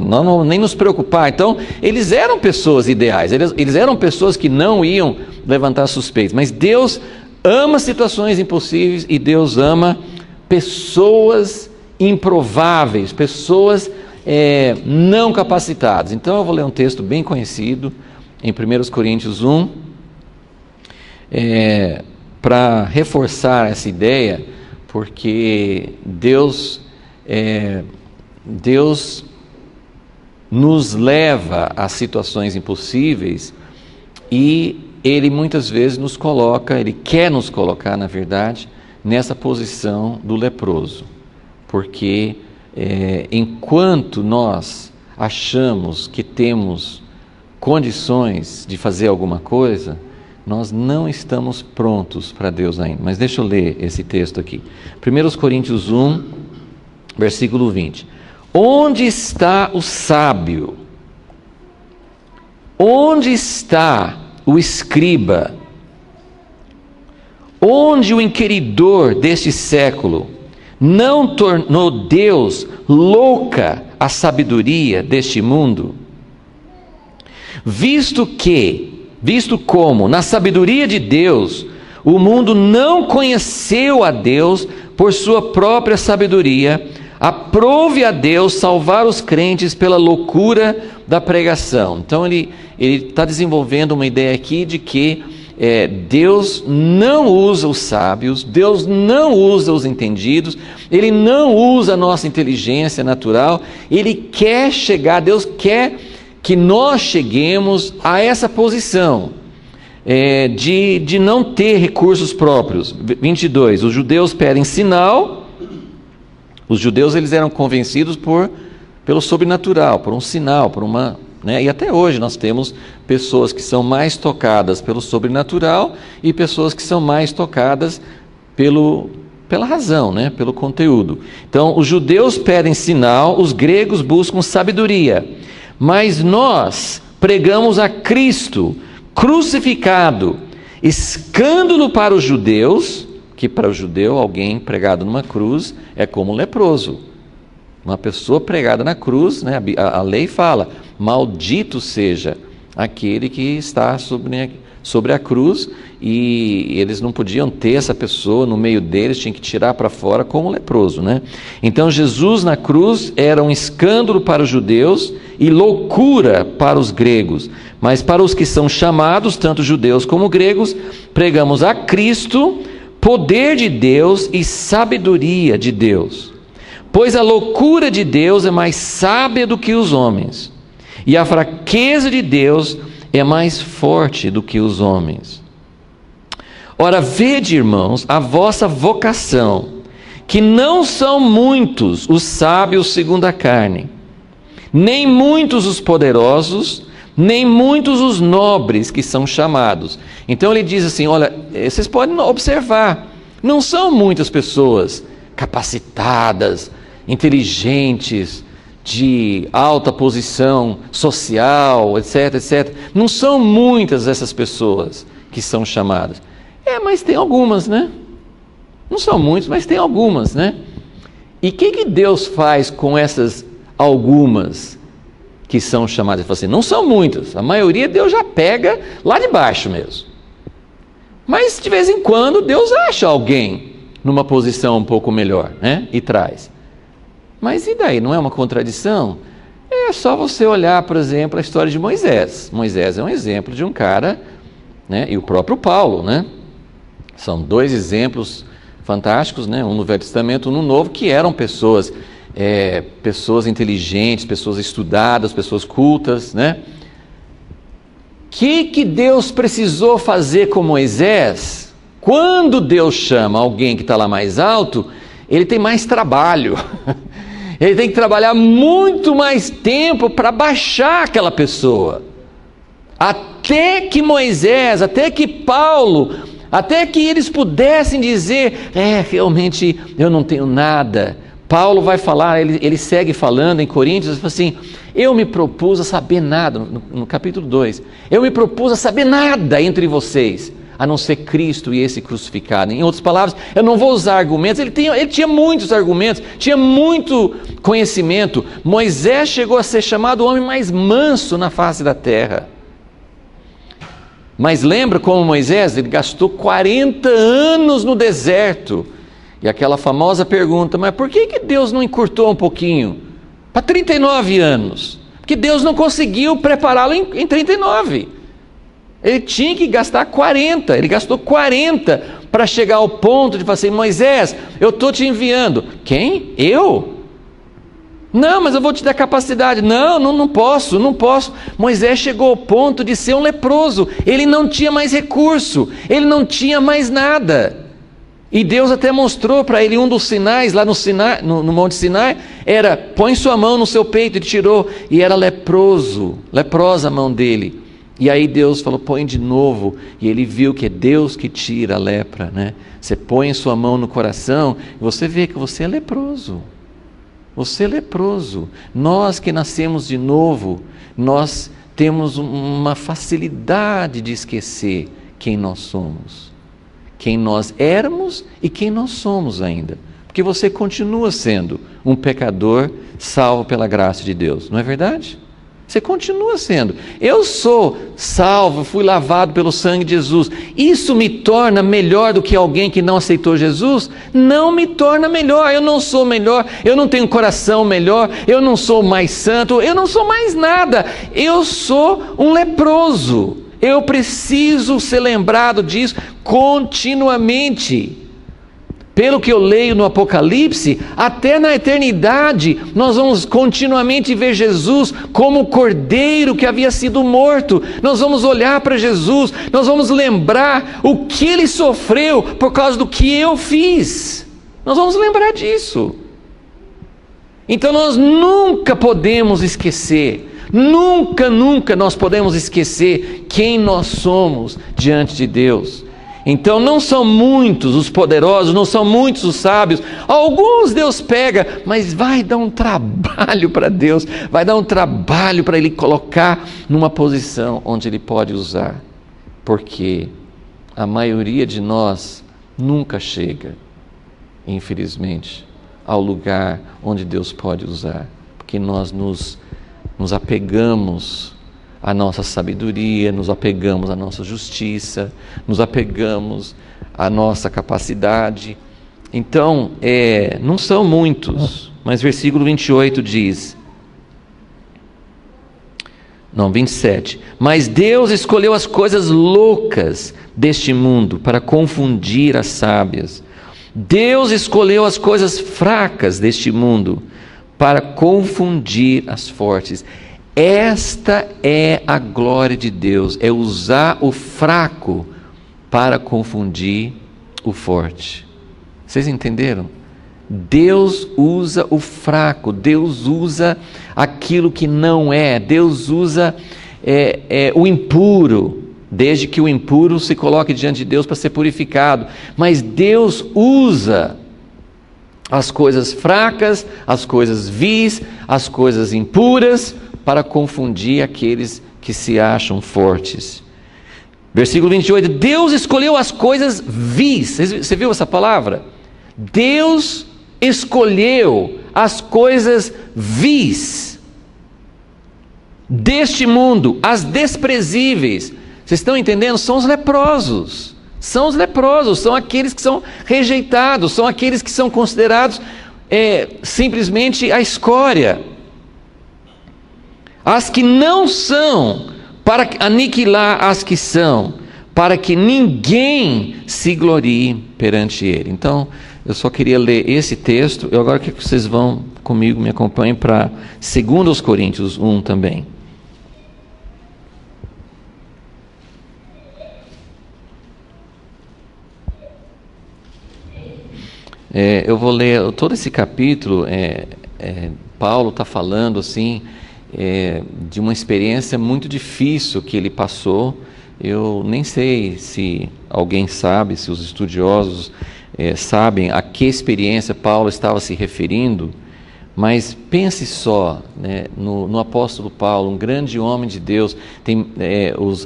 nem nos preocupar. Então, eles eram pessoas ideais, eles eram pessoas que não iam levantar suspeitas. Mas Deus ama situações impossíveis, e Deus ama pessoas improváveis, pessoas não capacitadas. Então, eu vou ler um texto bem conhecido em 1 Coríntios 1, para reforçar essa ideia, porque Deus nos leva a situações impossíveis, e Ele muitas vezes nos coloca, Ele quer nos colocar, na verdade, nessa posição do leproso, porque enquanto nós achamos que temos condições de fazer alguma coisa, Nós não estamos prontos para Deus ainda. Mas deixa eu ler esse texto aqui. 1 Coríntios 1, versículo 20. Onde está o sábio? Onde está o escriba? Onde o inquiridor deste século não tornou Deus louca a sabedoria deste mundo? Visto como, na sabedoria de Deus, o mundo não conheceu a Deus por sua própria sabedoria, aprove a Deus salvar os crentes pela loucura da pregação. Então ele está desenvolvendo uma ideia aqui de que Deus não usa os sábios, Deus não usa os entendidos, Ele não usa a nossa inteligência natural, Ele quer chegar, Deus quer que nós cheguemos a essa posição de não ter recursos próprios. 22, os judeus pedem sinal. Os judeus eles eram convencidos pelo sobrenatural, por um sinal, por uma... E até hoje nós temos pessoas que são mais tocadas pelo sobrenatural e pessoas que são mais tocadas pela razão, pelo conteúdo. Então, os judeus pedem sinal, os gregos buscam sabedoria. Mas nós pregamos a Cristo crucificado, escândalo para os judeus, que para o judeu alguém pregado numa cruz é como leproso. Uma pessoa pregada na cruz, a lei fala, maldito seja aquele que está sobre a cruz, e eles não podiam ter essa pessoa no meio deles, tinham que tirar para fora como leproso. Então Jesus na cruz era um escândalo para os judeus e loucura para os gregos, mas para os que são chamados, tanto judeus como gregos, pregamos a Cristo, poder de Deus e sabedoria de Deus. Pois a loucura de Deus é mais sábia do que os homens, e a fraqueza de Deus é mais forte do que os homens. Ora, vede, irmãos, a vossa vocação, que não são muitos os sábios segundo a carne, nem muitos os poderosos, nem muitos os nobres que são chamados. Então ele diz assim, olha, vocês podem observar, não são muitas pessoas capacitadas, inteligentes, de alta posição social, etc, etc. Não são muitas essas pessoas que são chamadas. Mas tem algumas, Não são muitos, mas tem algumas, E o que Deus faz com essas algumas que são chamadas? Ele fala assim, não são muitas, a maioria Deus já pega lá de baixo mesmo. Mas de vez em quando Deus acha alguém numa posição um pouco melhor, E traz. Mas e daí? Não é uma contradição? É só você olhar, por exemplo, a história de Moisés. Moisés é um exemplo de um cara, e o próprio Paulo, São dois exemplos fantásticos, um no Velho Testamento, um no Novo, que eram pessoas inteligentes, pessoas estudadas, pessoas cultas, Que Deus precisou fazer com Moisés? Quando Deus chama alguém que está lá mais alto, ele tem mais trabalho. Ele tem que trabalhar muito mais tempo para baixar aquela pessoa. Até que Moisés, até que Paulo, até que eles pudessem dizer, realmente eu não tenho nada. Paulo vai falar, ele segue falando em Coríntios, assim, eu me propus a saber nada, no capítulo 2, eu me propus a saber nada entre vocês, a não ser Cristo e esse crucificado. Em outras palavras, eu não vou usar argumentos. Ele tinha muitos argumentos, tinha muito conhecimento. Moisés chegou a ser chamado o homem mais manso na face da terra. Mas lembra como Moisés, ele gastou 40 anos no deserto. E aquela famosa pergunta, mas por que Deus não encurtou um pouquinho? Para 39 anos. Porque Deus não conseguiu prepará-lo em 39. Ele tinha que gastar 40, ele gastou 40 para chegar ao ponto de falar assim, Moisés, eu estou te enviando. Quem? Eu? Não, mas eu vou te dar capacidade. Não posso. Moisés chegou ao ponto de ser um leproso, ele não tinha mais recurso, ele não tinha mais nada. E Deus até mostrou para ele um dos sinais, lá no Monte Sinai, põe sua mão no seu peito, e tirou, e era leprosa a mão dele. E aí Deus falou, põe de novo, e ele viu que é Deus que tira a lepra, né? Você põe sua mão no coração, e você vê que você é leproso. Você é leproso. Nós que nascemos de novo, nós temos uma facilidade de esquecer quem nós somos, quem nós éramos e quem nós somos ainda, porque você continua sendo um pecador salvo pela graça de Deus, não é verdade? Você continua sendo. Eu sou salvo, fui lavado pelo sangue de Jesus. Isso me torna melhor do que alguém que não aceitou Jesus? Não me torna melhor. Eu não sou melhor, eu não tenho um coração melhor, eu não sou mais santo, eu não sou mais nada. Eu sou um leproso. Eu preciso ser lembrado disso continuamente. Pelo que eu leio no Apocalipse, até na eternidade, nós vamos continuamente ver Jesus como o Cordeiro que havia sido morto. Nós vamos olhar para Jesus, nós vamos lembrar o que Ele sofreu por causa do que eu fiz. Nós vamos lembrar disso. Então nós nunca podemos esquecer, nunca nós podemos esquecer quem nós somos diante de Deus. Então não são muitos os poderosos, não são muitos os sábios, alguns Deus pega, mas vai dar um trabalho para Deus, vai dar um trabalho para Ele colocar numa posição onde Ele pode usar, porque a maioria de nós nunca chega, infelizmente, ao lugar onde Deus pode usar, porque nós nos apegamos a nossa sabedoria, nos apegamos à nossa justiça, nos apegamos à nossa capacidade. Então, não são muitos, mas versículo 28 diz, 27, mas Deus escolheu as coisas loucas deste mundo para confundir as sábias. Deus escolheu as coisas fracas deste mundo para confundir as fortes. Esta é a glória de Deus, é usar o fraco para confundir o forte. Vocês entenderam? Deus usa o fraco, Deus usa aquilo que não é, Deus usa o impuro, desde que o impuro se coloque diante de Deus para ser purificado. Mas Deus usa as coisas fracas, as coisas vis, as coisas impuras, para confundir aqueles que se acham fortes. Versículo 28, Deus escolheu as coisas vis. Você viu essa palavra? Deus escolheu as coisas vis deste mundo, as desprezíveis. Vocês estão entendendo? São os leprosos. São os leprosos, são aqueles que são rejeitados, são aqueles que são considerados simplesmente a escória. As que não são, para aniquilar as que são, para que ninguém se glorie perante Ele. Então, eu só queria ler esse texto. Eu agora quero que vocês vão comigo, me acompanhem para 2 Coríntios 1 também. Eu vou ler todo esse capítulo. Paulo está falando assim, de uma experiência muito difícil que ele passou. Eu nem sei se alguém sabe, se os estudiosos sabem a que experiência Paulo estava se referindo, mas pense só, né, no apóstolo Paulo, um grande homem de Deus. Tem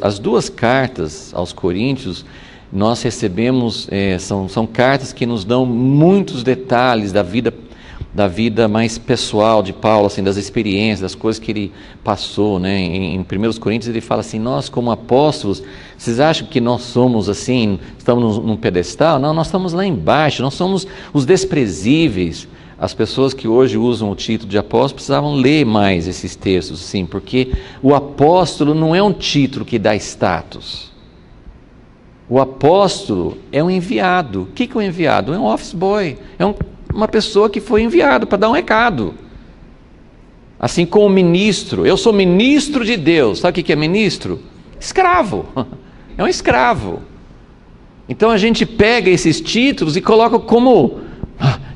as 2 cartas aos Coríntios, nós recebemos, são cartas que nos dão muitos detalhes da vida mais pessoal de Paulo, assim, das experiências, das coisas que ele passou, né? Em 1 Coríntios ele fala assim, nós como apóstolos, vocês acham que nós somos assim, estamos num pedestal? Não, nós estamos lá embaixo, nós somos os desprezíveis. As pessoas que hoje usam o título de apóstolo precisavam ler mais esses textos, sim, porque o apóstolo não é um título que dá status. O apóstolo é um enviado. O que é um enviado? É um office boy, uma pessoa que foi enviada para dar um recado. Assim como o ministro, eu sou ministro de Deus. Sabe o que é ministro? Escravo. É um escravo. Então a gente pega esses títulos e coloca como,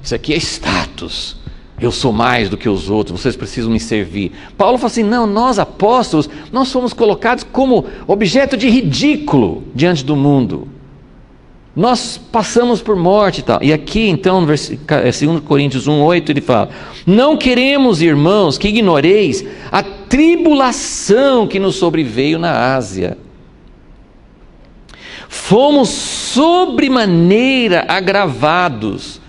isso aqui é status. eu sou mais do que os outros, vocês precisam me servir. Paulo fala assim, não, nós apóstolos, nós fomos colocados como objeto de ridículo diante do mundo. Nós passamos por morte e tal. E aqui então, 2 Coríntios 1:8, ele fala, não queremos, irmãos, que ignoreis a tribulação que nos sobreveio na Ásia. Fomos sobremaneira agravados.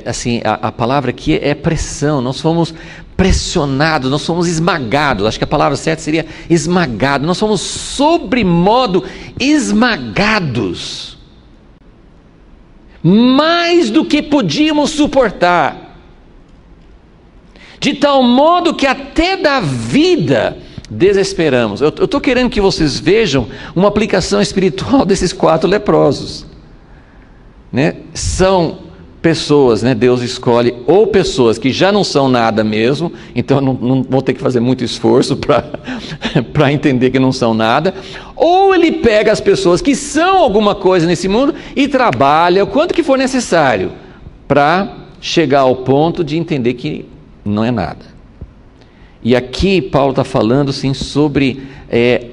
Assim, a palavra aqui é pressão. Nós fomos pressionados, nós fomos esmagados. Acho que a palavra certa seria esmagado. Nós fomos sobremodo esmagados, mais do que podíamos suportar, de tal modo que até da vida desesperamos. Eu estou querendo que vocês vejam uma aplicação espiritual desses 4 leprosos, né? São pessoas, né? Deus escolhe ou pessoas que já não são nada mesmo, então não vão ter que fazer muito esforço para entender que não são nada, ou ele pega as pessoas que são alguma coisa nesse mundo e trabalha o quanto que for necessário para chegar ao ponto de entender que não é nada. E aqui Paulo está falando assim, sobre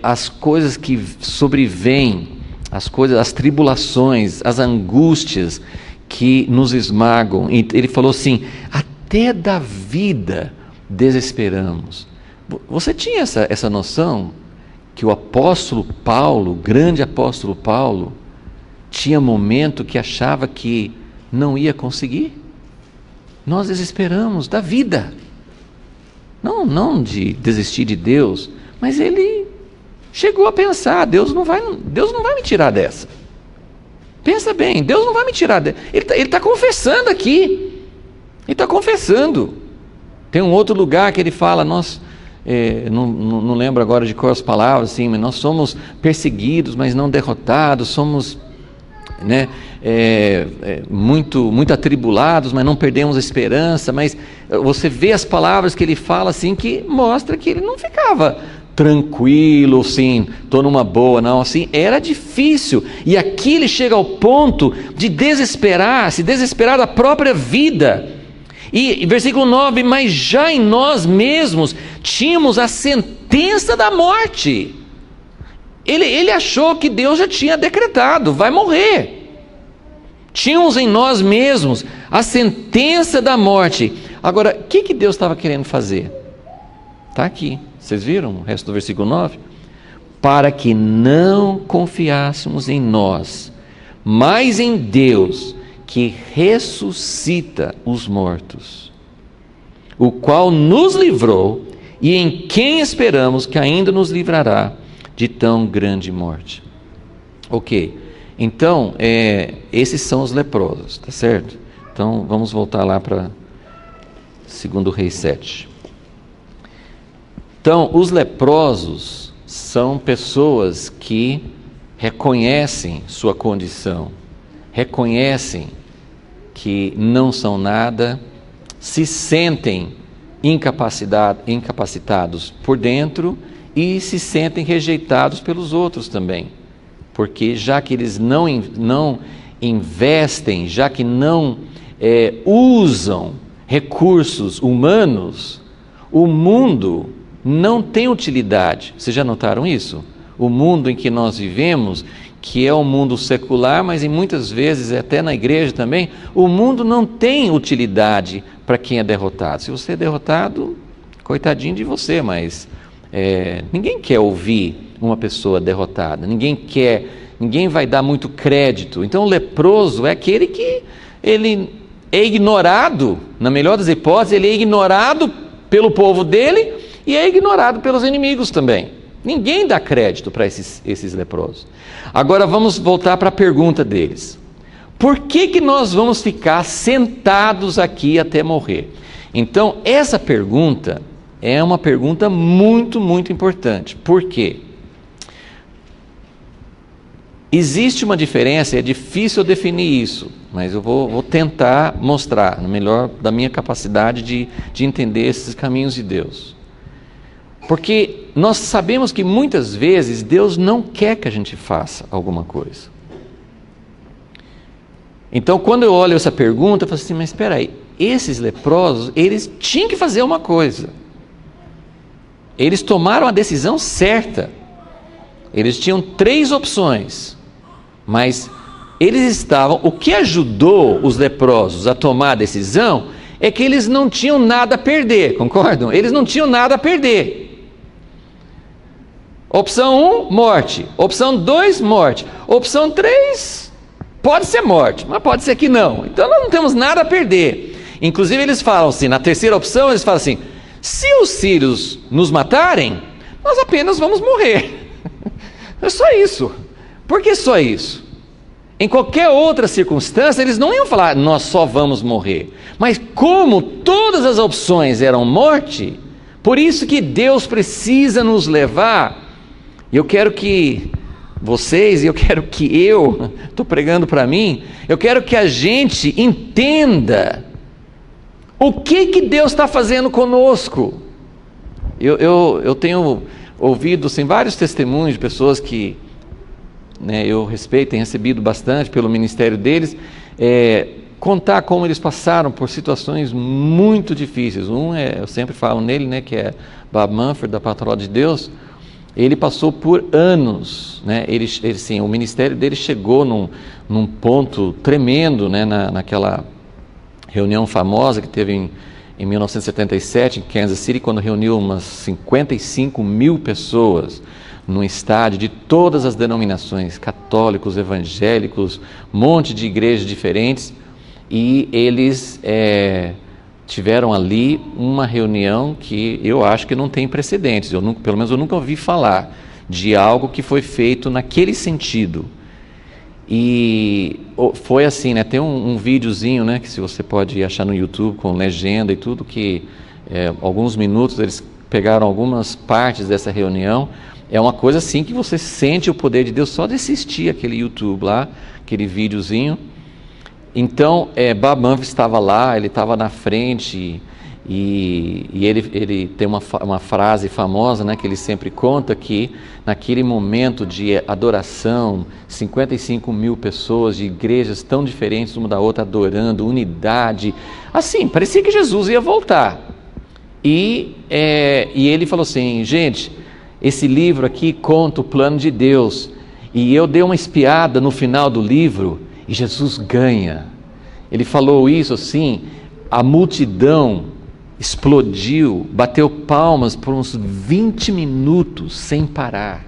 as coisas que sobrevêm, as tribulações, as angústias que nos esmagam. Ele falou assim, até da vida desesperamos. Você tinha essa noção que o apóstolo Paulo, o grande apóstolo Paulo, tinha momento que achava que não ia conseguir? Nós desesperamos da vida. Não de desistir de Deus, mas ele chegou a pensar, Deus não vai me tirar dessa. Pensa bem, Deus não vai me tirar dessa. Ele está confessando aqui. Ele está confessando. Tem um outro lugar que ele fala, não lembro agora de quais palavras, assim, mas nós somos perseguidos, mas não derrotados, somos, né, muito atribulados, mas não perdemos a esperança. Mas você vê as palavras que ele fala assim, que mostra que ele não ficava tranquilo, assim, estou numa boa, não, assim, era difícil. E aqui ele chega ao ponto de se desesperar da própria vida. E versículo 9, mas já em nós mesmos tínhamos a sentença da morte. Ele achou que Deus já tinha decretado, vai morrer. Tínhamos em nós mesmos a sentença da morte. Agora, o que Deus estava querendo fazer? Está aqui, vocês viram o resto do versículo 9? Para que não confiássemos em nós, mas em Deus, que ressuscita os mortos, o qual nos livrou e em quem esperamos que ainda nos livrará de tão grande morte. Ok, então esses são os leprosos, tá certo? Então vamos voltar lá para 2 Reis 7. Então os leprosos são pessoas que reconhecem sua condição, reconhecem que não são nada, se sentem incapacitados por dentro e se sentem rejeitados pelos outros também, porque já que eles não investem, já que não usam recursos humanos, o mundo não tem utilidade. Vocês já notaram isso? O mundo em que nós vivemos, que é um mundo secular, mas muitas vezes, até na igreja também, o mundo não tem utilidade para quem é derrotado. Se você é derrotado, coitadinho de você, mas ninguém quer ouvir uma pessoa derrotada, ninguém vai dar muito crédito. Então o leproso é aquele que ele é ignorado, na melhor das hipóteses, ele é ignorado pelo povo dele e é ignorado pelos inimigos também. Ninguém dá crédito para esses leprosos. Agora vamos voltar para a pergunta deles. Por que nós vamos ficar sentados aqui até morrer? Então, essa pergunta é uma pergunta muito, muito importante. Por quê? Existe uma diferença, é difícil definir isso, mas eu vou tentar mostrar, no melhor da minha capacidade de entender esses caminhos de Deus. Porque nós sabemos que muitas vezes Deus não quer que a gente faça alguma coisa. Então, quando eu olho essa pergunta, eu falo assim, mas espera aí, esses leprosos, eles tinham que fazer uma coisa. Eles tomaram a decisão certa. Eles tinham 3 opções, mas eles estavam... O que ajudou os leprosos a tomar a decisão é que eles não tinham nada a perder, concordam? Eles não tinham nada a perder. Opção 1, morte. Opção 2, morte. Opção 3, pode ser morte, mas pode ser que não. Então nós não temos nada a perder. Inclusive eles falam assim, na terceira opção eles falam assim: se os sírios nos matarem, nós apenas vamos morrer. É só isso. Por que só isso? Em qualquer outra circunstância eles não iam falar, nós só vamos morrer. Mas como todas as opções eram morte, por isso que Deus precisa nos levar. E eu quero que vocês, e eu quero que eu, estou pregando para mim, eu quero que a gente entenda o que Deus está fazendo conosco. Eu tenho ouvido assim, vários testemunhos de pessoas que, né, eu respeito, tenho recebido bastante pelo ministério deles, contar como eles passaram por situações muito difíceis. Eu sempre falo nele, né, que é Bob Mumford, da Pastoral de Deus. Ele passou por anos, né? Sim, o ministério dele chegou num ponto tremendo, né, naquela reunião famosa que teve em 1977 em Kansas City, quando reuniu umas 55 mil pessoas num estádio de todas as denominações, católicos, evangélicos, um monte de igrejas diferentes, e eles tiveram ali uma reunião que eu acho que não tem precedentes. Pelo menos eu nunca ouvi falar de algo que foi feito naquele sentido. E foi assim, né? Tem um videozinho, né, que se você pode achar no YouTube com legenda e tudo, que alguns minutos eles pegaram algumas partes dessa reunião. É uma coisa assim que você sente o poder de Deus só de assistir aquele YouTube lá, aquele videozinho. Então, Bob Mumford estava lá, ele estava na frente, e ele tem uma frase famosa, né, que ele sempre conta, que naquele momento de adoração, 55 mil pessoas de igrejas tão diferentes uma da outra adorando, unidade, assim, parecia que Jesus ia voltar. E ele falou assim: gente, esse livro aqui conta o plano de Deus, e eu dei uma espiada no final do livro, e Jesus ganha. Ele falou isso assim, a multidão explodiu, bateu palmas por uns 20 minutos sem parar,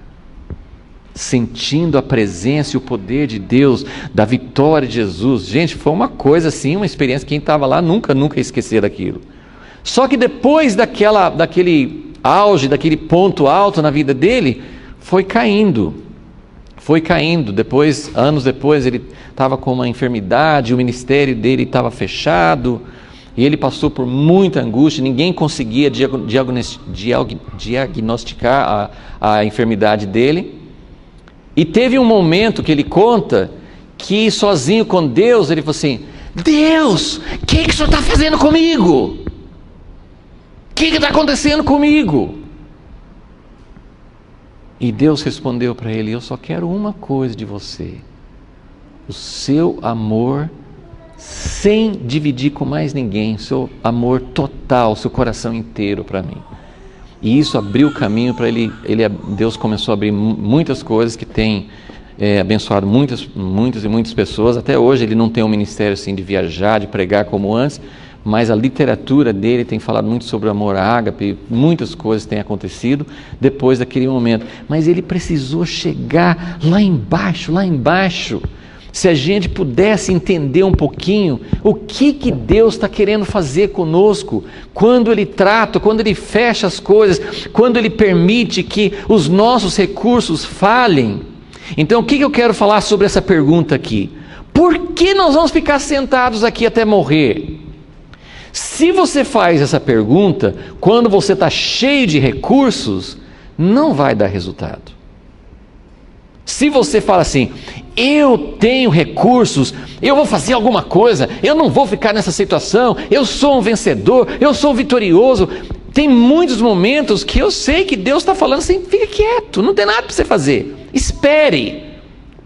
sentindo a presença e o poder de Deus, da vitória de Jesus. Gente, foi uma coisa assim, uma experiência, quem estava lá nunca ia esquecer daquilo. Só que depois daquele auge, daquele ponto alto na vida dele, foi caindo. Depois, anos depois, ele estava com uma enfermidade, o ministério dele estava fechado, e ele passou por muita angústia, ninguém conseguia diagnosticar a enfermidade dele. E teve um momento que ele conta que, sozinho com Deus, ele falou assim: Deus, o que o Senhor está fazendo comigo? O que está acontecendo comigo? E Deus respondeu para ele: eu só quero uma coisa de você, o seu amor, sem dividir com mais ninguém, o seu amor total, o seu coração inteiro para mim. E isso abriu o caminho para ele. Deus começou a abrir muitas coisas que tem abençoado muitas e muitas pessoas. Até hoje ele não tem um ministério assim de viajar, de pregar como antes, mas a literatura dele tem falado muito sobre o amor ágape, muitas coisas têm acontecido depois daquele momento. Mas ele precisou chegar lá embaixo. Se a gente pudesse entender um pouquinho o que Deus está querendo fazer conosco, quando Ele trata, quando Ele fecha as coisas, quando Ele permite que os nossos recursos falhem. Então, o que eu quero falar sobre essa pergunta aqui? Por que nós vamos ficar sentados aqui até morrer? Se você faz essa pergunta, quando você está cheio de recursos, não vai dar resultado. Se você fala assim: eu tenho recursos, eu vou fazer alguma coisa, eu não vou ficar nessa situação, eu sou um vencedor, eu sou vitorioso. Tem muitos momentos que eu sei que Deus está falando assim: fica quieto, não tem nada para você fazer, espere.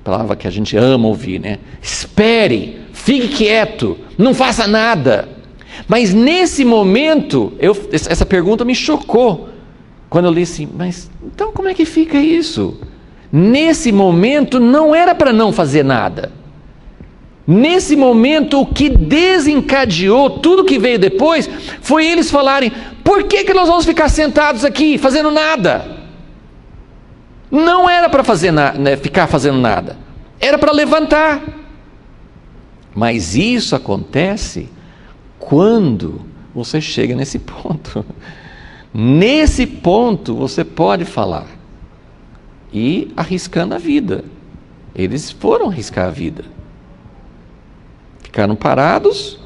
Palavra que a gente ama ouvir, né? Espere, fique quieto, não faça nada. Mas nesse momento, essa pergunta me chocou. Quando eu li assim, mas então como é que fica isso? Nesse momento não era para não fazer nada. Nesse momento o que desencadeou tudo que veio depois foi eles falarem: por que nós vamos ficar sentados aqui fazendo nada? Não era para fazer ficar fazendo nada, era para levantar. Mas isso acontece quando você chega nesse ponto. Nesse ponto você pode falar e arriscando a vida. Eles foram arriscar a vida, ficaram parados.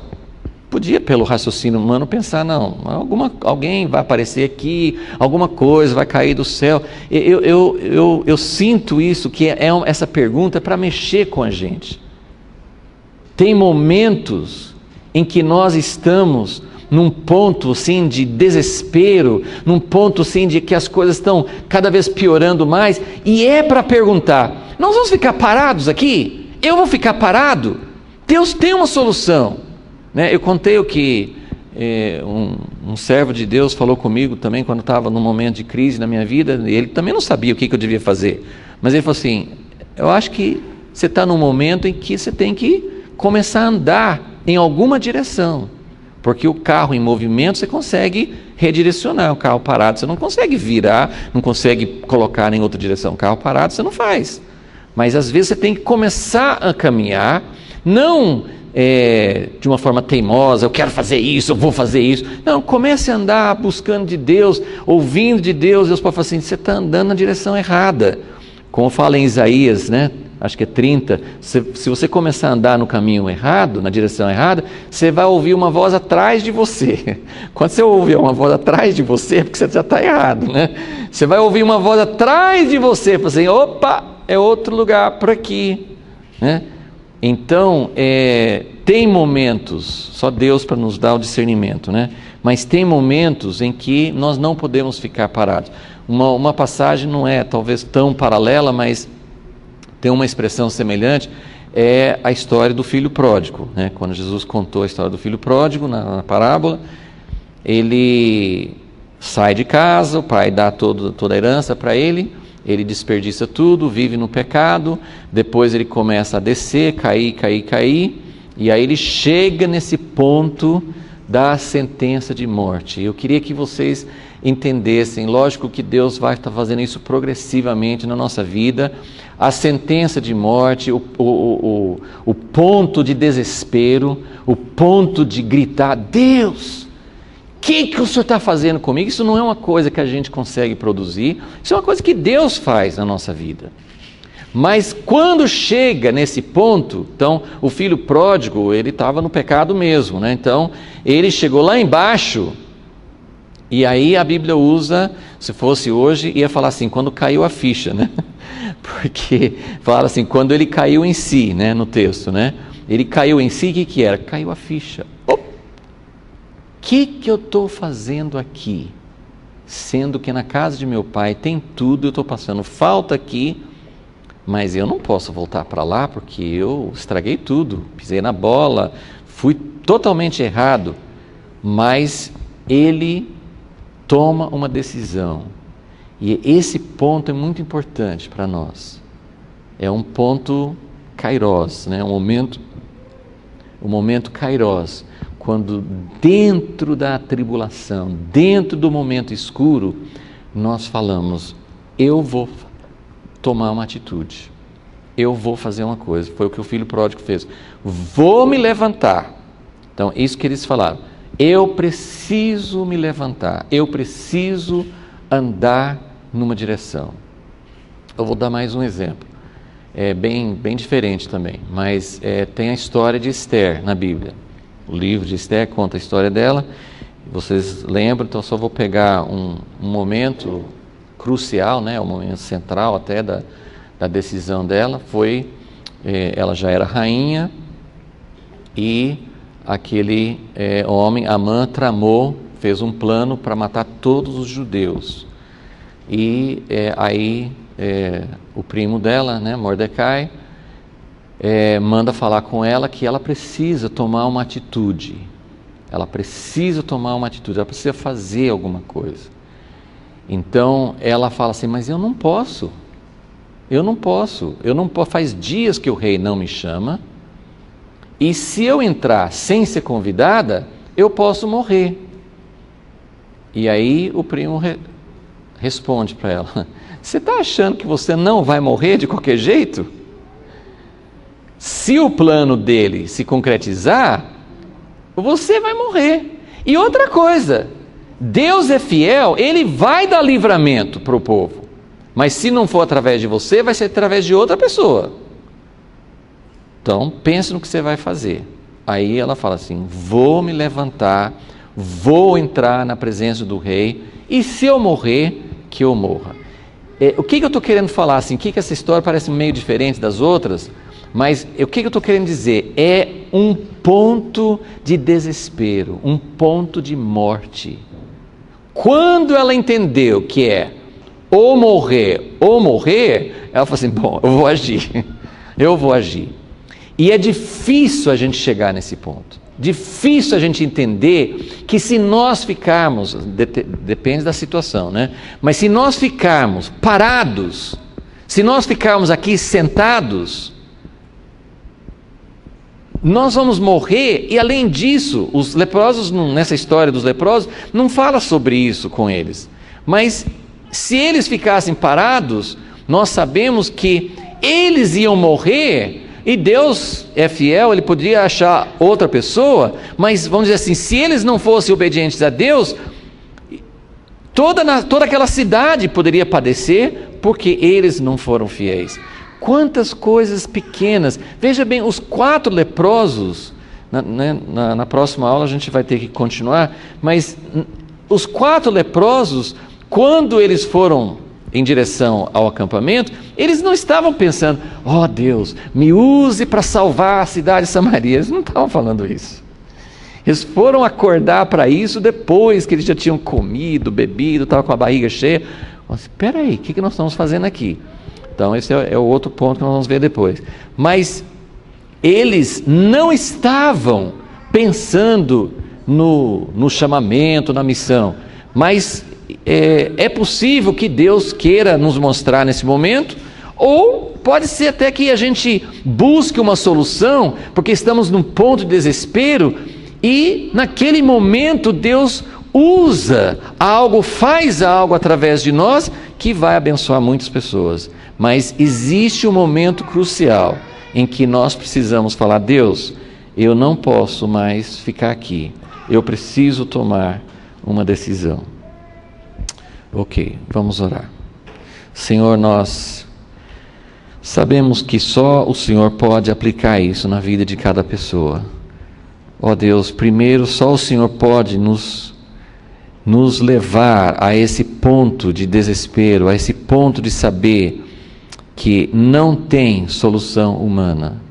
Podia, pelo raciocínio humano, pensar: não, alguém vai aparecer aqui, alguma coisa vai cair do céu. Eu sinto isso, que essa pergunta é para mexer com a gente. Tem momentos em que nós estamos num ponto assim de desespero, num ponto assim de que as coisas estão cada vez piorando mais, e é para perguntar: nós vamos ficar parados aqui? Eu vou ficar parado? Deus tem uma solução, né? Eu contei o que um servo de Deus falou comigo também quando estava num momento de crise na minha vida. Ele também não sabia o que eu devia fazer, mas ele falou assim: eu acho que você está num momento em que você tem que começar a andar em alguma direção, porque o carro em movimento você consegue redirecionar, o carro parado você não consegue virar, não consegue colocar em outra direção. O carro parado você não faz, mas às vezes você tem que começar a caminhar, não de uma forma teimosa: eu quero fazer isso, eu vou fazer isso. Não, comece a andar buscando de Deus, ouvindo de Deus. Deus pode falar assim: você está andando na direção errada. Como fala em Isaías, né? Acho que é 30, se você começar a andar no caminho errado, na direção errada, você vai ouvir uma voz atrás de você. Quando você ouvir uma voz atrás de você, é porque você já está errado, né? Você vai ouvir uma voz atrás de você, assim: opa, é outro lugar por aqui, né? Então, tem momentos, só Deus para nos dar o discernimento, né? Mas tem momentos em que nós não podemos ficar parados. Uma passagem não é talvez tão paralela, mas tem uma expressão semelhante, é a história do filho pródigo, né? Quando Jesus contou a história do filho pródigo na parábola, ele sai de casa, o pai dá toda a herança para ele desperdiça tudo, vive no pecado, depois ele começa a descer, cair, e aí ele chega nesse ponto da sentença de morte. Eu queria que vocês entendessem, lógico que Deus vai estar fazendo isso progressivamente na nossa vida, a sentença de morte, o ponto de desespero, o ponto de gritar: Deus, o que o Senhor está fazendo comigo? Isso não é uma coisa que a gente consegue produzir, isso é uma coisa que Deus faz na nossa vida. Mas quando chega nesse ponto, então o filho pródigo, ele estava no pecado mesmo, né? Então ele chegou lá embaixo, e aí a Bíblia usa, se fosse hoje, ia falar assim: quando caiu a ficha, né? Porque fala assim, quando ele caiu em si, né? No texto, né? Ele caiu em si, o que era? Caiu a ficha. O que eu estou fazendo aqui? Sendo que na casa de meu pai tem tudo, eu estou passando falta aqui, mas eu não posso voltar para lá porque eu estraguei tudo, pisei na bola, fui totalmente errado. Mas ele toma uma decisão, e esse ponto é muito importante para nós. É um ponto kairos, né? um momento kairos, quando dentro da tribulação, dentro do momento escuro, nós falamos: eu vou tomar uma atitude, eu vou fazer uma coisa. Foi o que o filho pródigo fez: vou me levantar. Então, isso que eles falaram: eu preciso me levantar, eu preciso andar numa direção. Eu vou dar mais um exemplo, bem diferente também, mas tem a história de Esther na Bíblia. O livro de Esther conta a história dela, vocês lembram, então só vou pegar um momento crucial, né, um momento central até da decisão dela. Foi, ela já era rainha, e aquele homem, Amã, tramou, fez um plano para matar todos os judeus. E aí o primo dela, né, Mordecai, manda falar com ela que ela precisa tomar uma atitude. Ela precisa tomar uma atitude, ela precisa fazer alguma coisa. Então ela fala assim, mas eu não posso. Faz dias que o rei não me chama, e se eu entrar sem ser convidada, eu posso morrer. E aí o primo responde para ela, você está achando que você não vai morrer de qualquer jeito? Se o plano dele se concretizar, você vai morrer. E outra coisa, Deus é fiel, Ele vai dar livramento para o povo. Mas se não for através de você, vai ser através de outra pessoa. Então, pense no que você vai fazer. Aí ela fala assim, vou me levantar, vou entrar na presença do rei, e se eu morrer, que eu morra. O que eu estou querendo falar? Assim, que essa história parece meio diferente das outras, mas o que eu estou querendo dizer? É um ponto de desespero, um ponto de morte. Quando ela entendeu que é ou morrer, ela falou assim, bom, eu vou agir. E é difícil a gente chegar nesse ponto. Difícil a gente entender que se nós ficarmos, depende da situação, né? Mas se nós ficarmos parados, se nós ficarmos aqui sentados, nós vamos morrer. E além disso, os leprosos, nessa história dos leprosos, não fala sobre isso com eles. Mas se eles ficassem parados, nós sabemos que eles iam morrer. E Deus é fiel, Ele poderia achar outra pessoa, mas vamos dizer assim, se eles não fossem obedientes a Deus, toda aquela cidade poderia padecer, porque eles não foram fiéis. Quantas coisas pequenas. Veja bem, os 4 leprosos, na próxima aula a gente vai ter que continuar, mas os 4 leprosos, quando eles foram em direção ao acampamento, eles não estavam pensando, ó Deus, me use para salvar a cidade de Samaria. Eles não estavam falando isso. Eles foram acordar para isso depois que eles já tinham comido, bebido, estavam com a barriga cheia. Espera aí, o que nós estamos fazendo aqui? Então esse é o outro ponto que nós vamos ver depois. Mas eles não estavam pensando no chamamento, na missão, mas é possível que Deus queira nos mostrar nesse momento, ou pode ser até que a gente busque uma solução, porque estamos num ponto de desespero, e naquele momento Deus usa algo, faz algo através de nós, que vai abençoar muitas pessoas. Mas existe um momento crucial, em que nós precisamos falar, Deus, eu não posso mais ficar aqui, eu preciso tomar uma decisão. Ok, vamos orar. Senhor, nós sabemos que só o Senhor pode aplicar isso na vida de cada pessoa. Ó Deus, primeiro só o Senhor pode nos levar a esse ponto de desespero, a esse ponto de saber que não tem solução humana.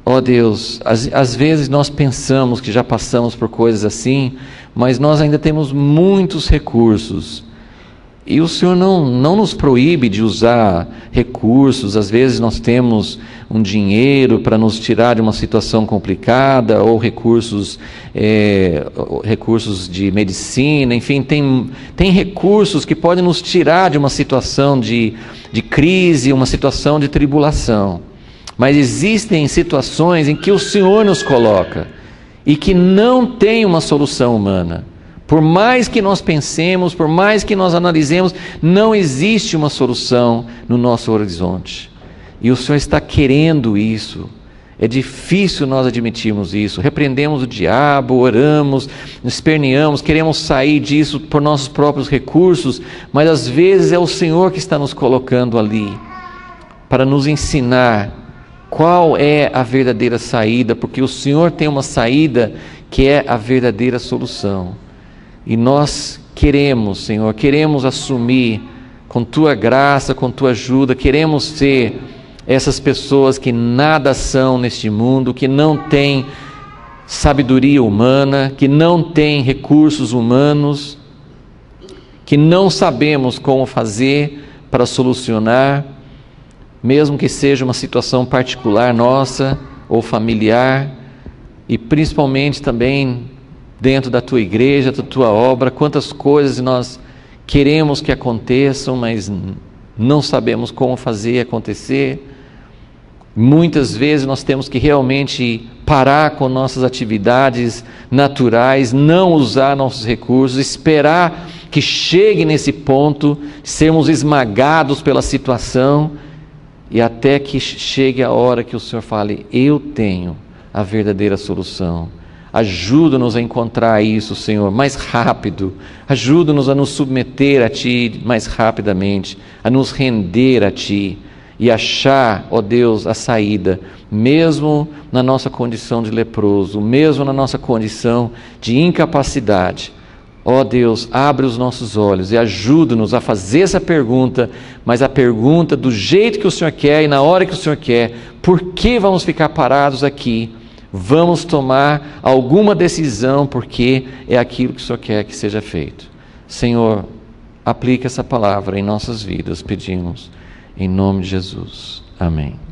Ó Deus, às vezes nós pensamos que já passamos por coisas assim, mas nós ainda temos muitos recursos. E o Senhor não nos proíbe de usar recursos. Às vezes nós temos um dinheiro para nos tirar de uma situação complicada, ou recursos de medicina, enfim, tem recursos que podem nos tirar de uma situação de crise, uma situação de tribulação. Mas existem situações em que o Senhor nos coloca e que não tem uma solução humana. Por mais que nós pensemos, por mais que nós analisemos, não existe uma solução no nosso horizonte. E o Senhor está querendo isso. É difícil nós admitirmos isso. Repreendemos o diabo, oramos, esperneamos, queremos sair disso por nossos próprios recursos, mas às vezes é o Senhor que está nos colocando ali para nos ensinar qual é a verdadeira saída, porque o Senhor tem uma saída que é a verdadeira solução. E nós queremos, Senhor, queremos assumir com Tua graça, com Tua ajuda, queremos ser essas pessoas que nada são neste mundo, que não têm sabedoria humana, que não têm recursos humanos, que não sabemos como fazer para solucionar, mesmo que seja uma situação particular nossa ou familiar, e principalmente também dentro da Tua igreja, da Tua obra, quantas coisas nós queremos que aconteçam, mas não sabemos como fazer acontecer. Muitas vezes nós temos que realmente parar com nossas atividades naturais, não usar nossos recursos, esperar que chegue nesse ponto, sermos esmagados pela situação, e até que chegue a hora que o Senhor fale: eu tenho a verdadeira solução. Ajuda-nos a encontrar isso, Senhor, mais rápido. Ajuda-nos a nos submeter a Ti mais rapidamente, a nos render a Ti e achar, ó Deus, a saída, mesmo na nossa condição de leproso, mesmo na nossa condição de incapacidade. Ó Deus, abre os nossos olhos e ajuda-nos a fazer essa pergunta, mas a pergunta do jeito que o Senhor quer e na hora que o Senhor quer. Por que vamos ficar parados aqui? Vamos tomar alguma decisão, porque é aquilo que o Senhor quer que seja feito. Senhor, aplica essa palavra em nossas vidas, pedimos, em nome de Jesus. Amém.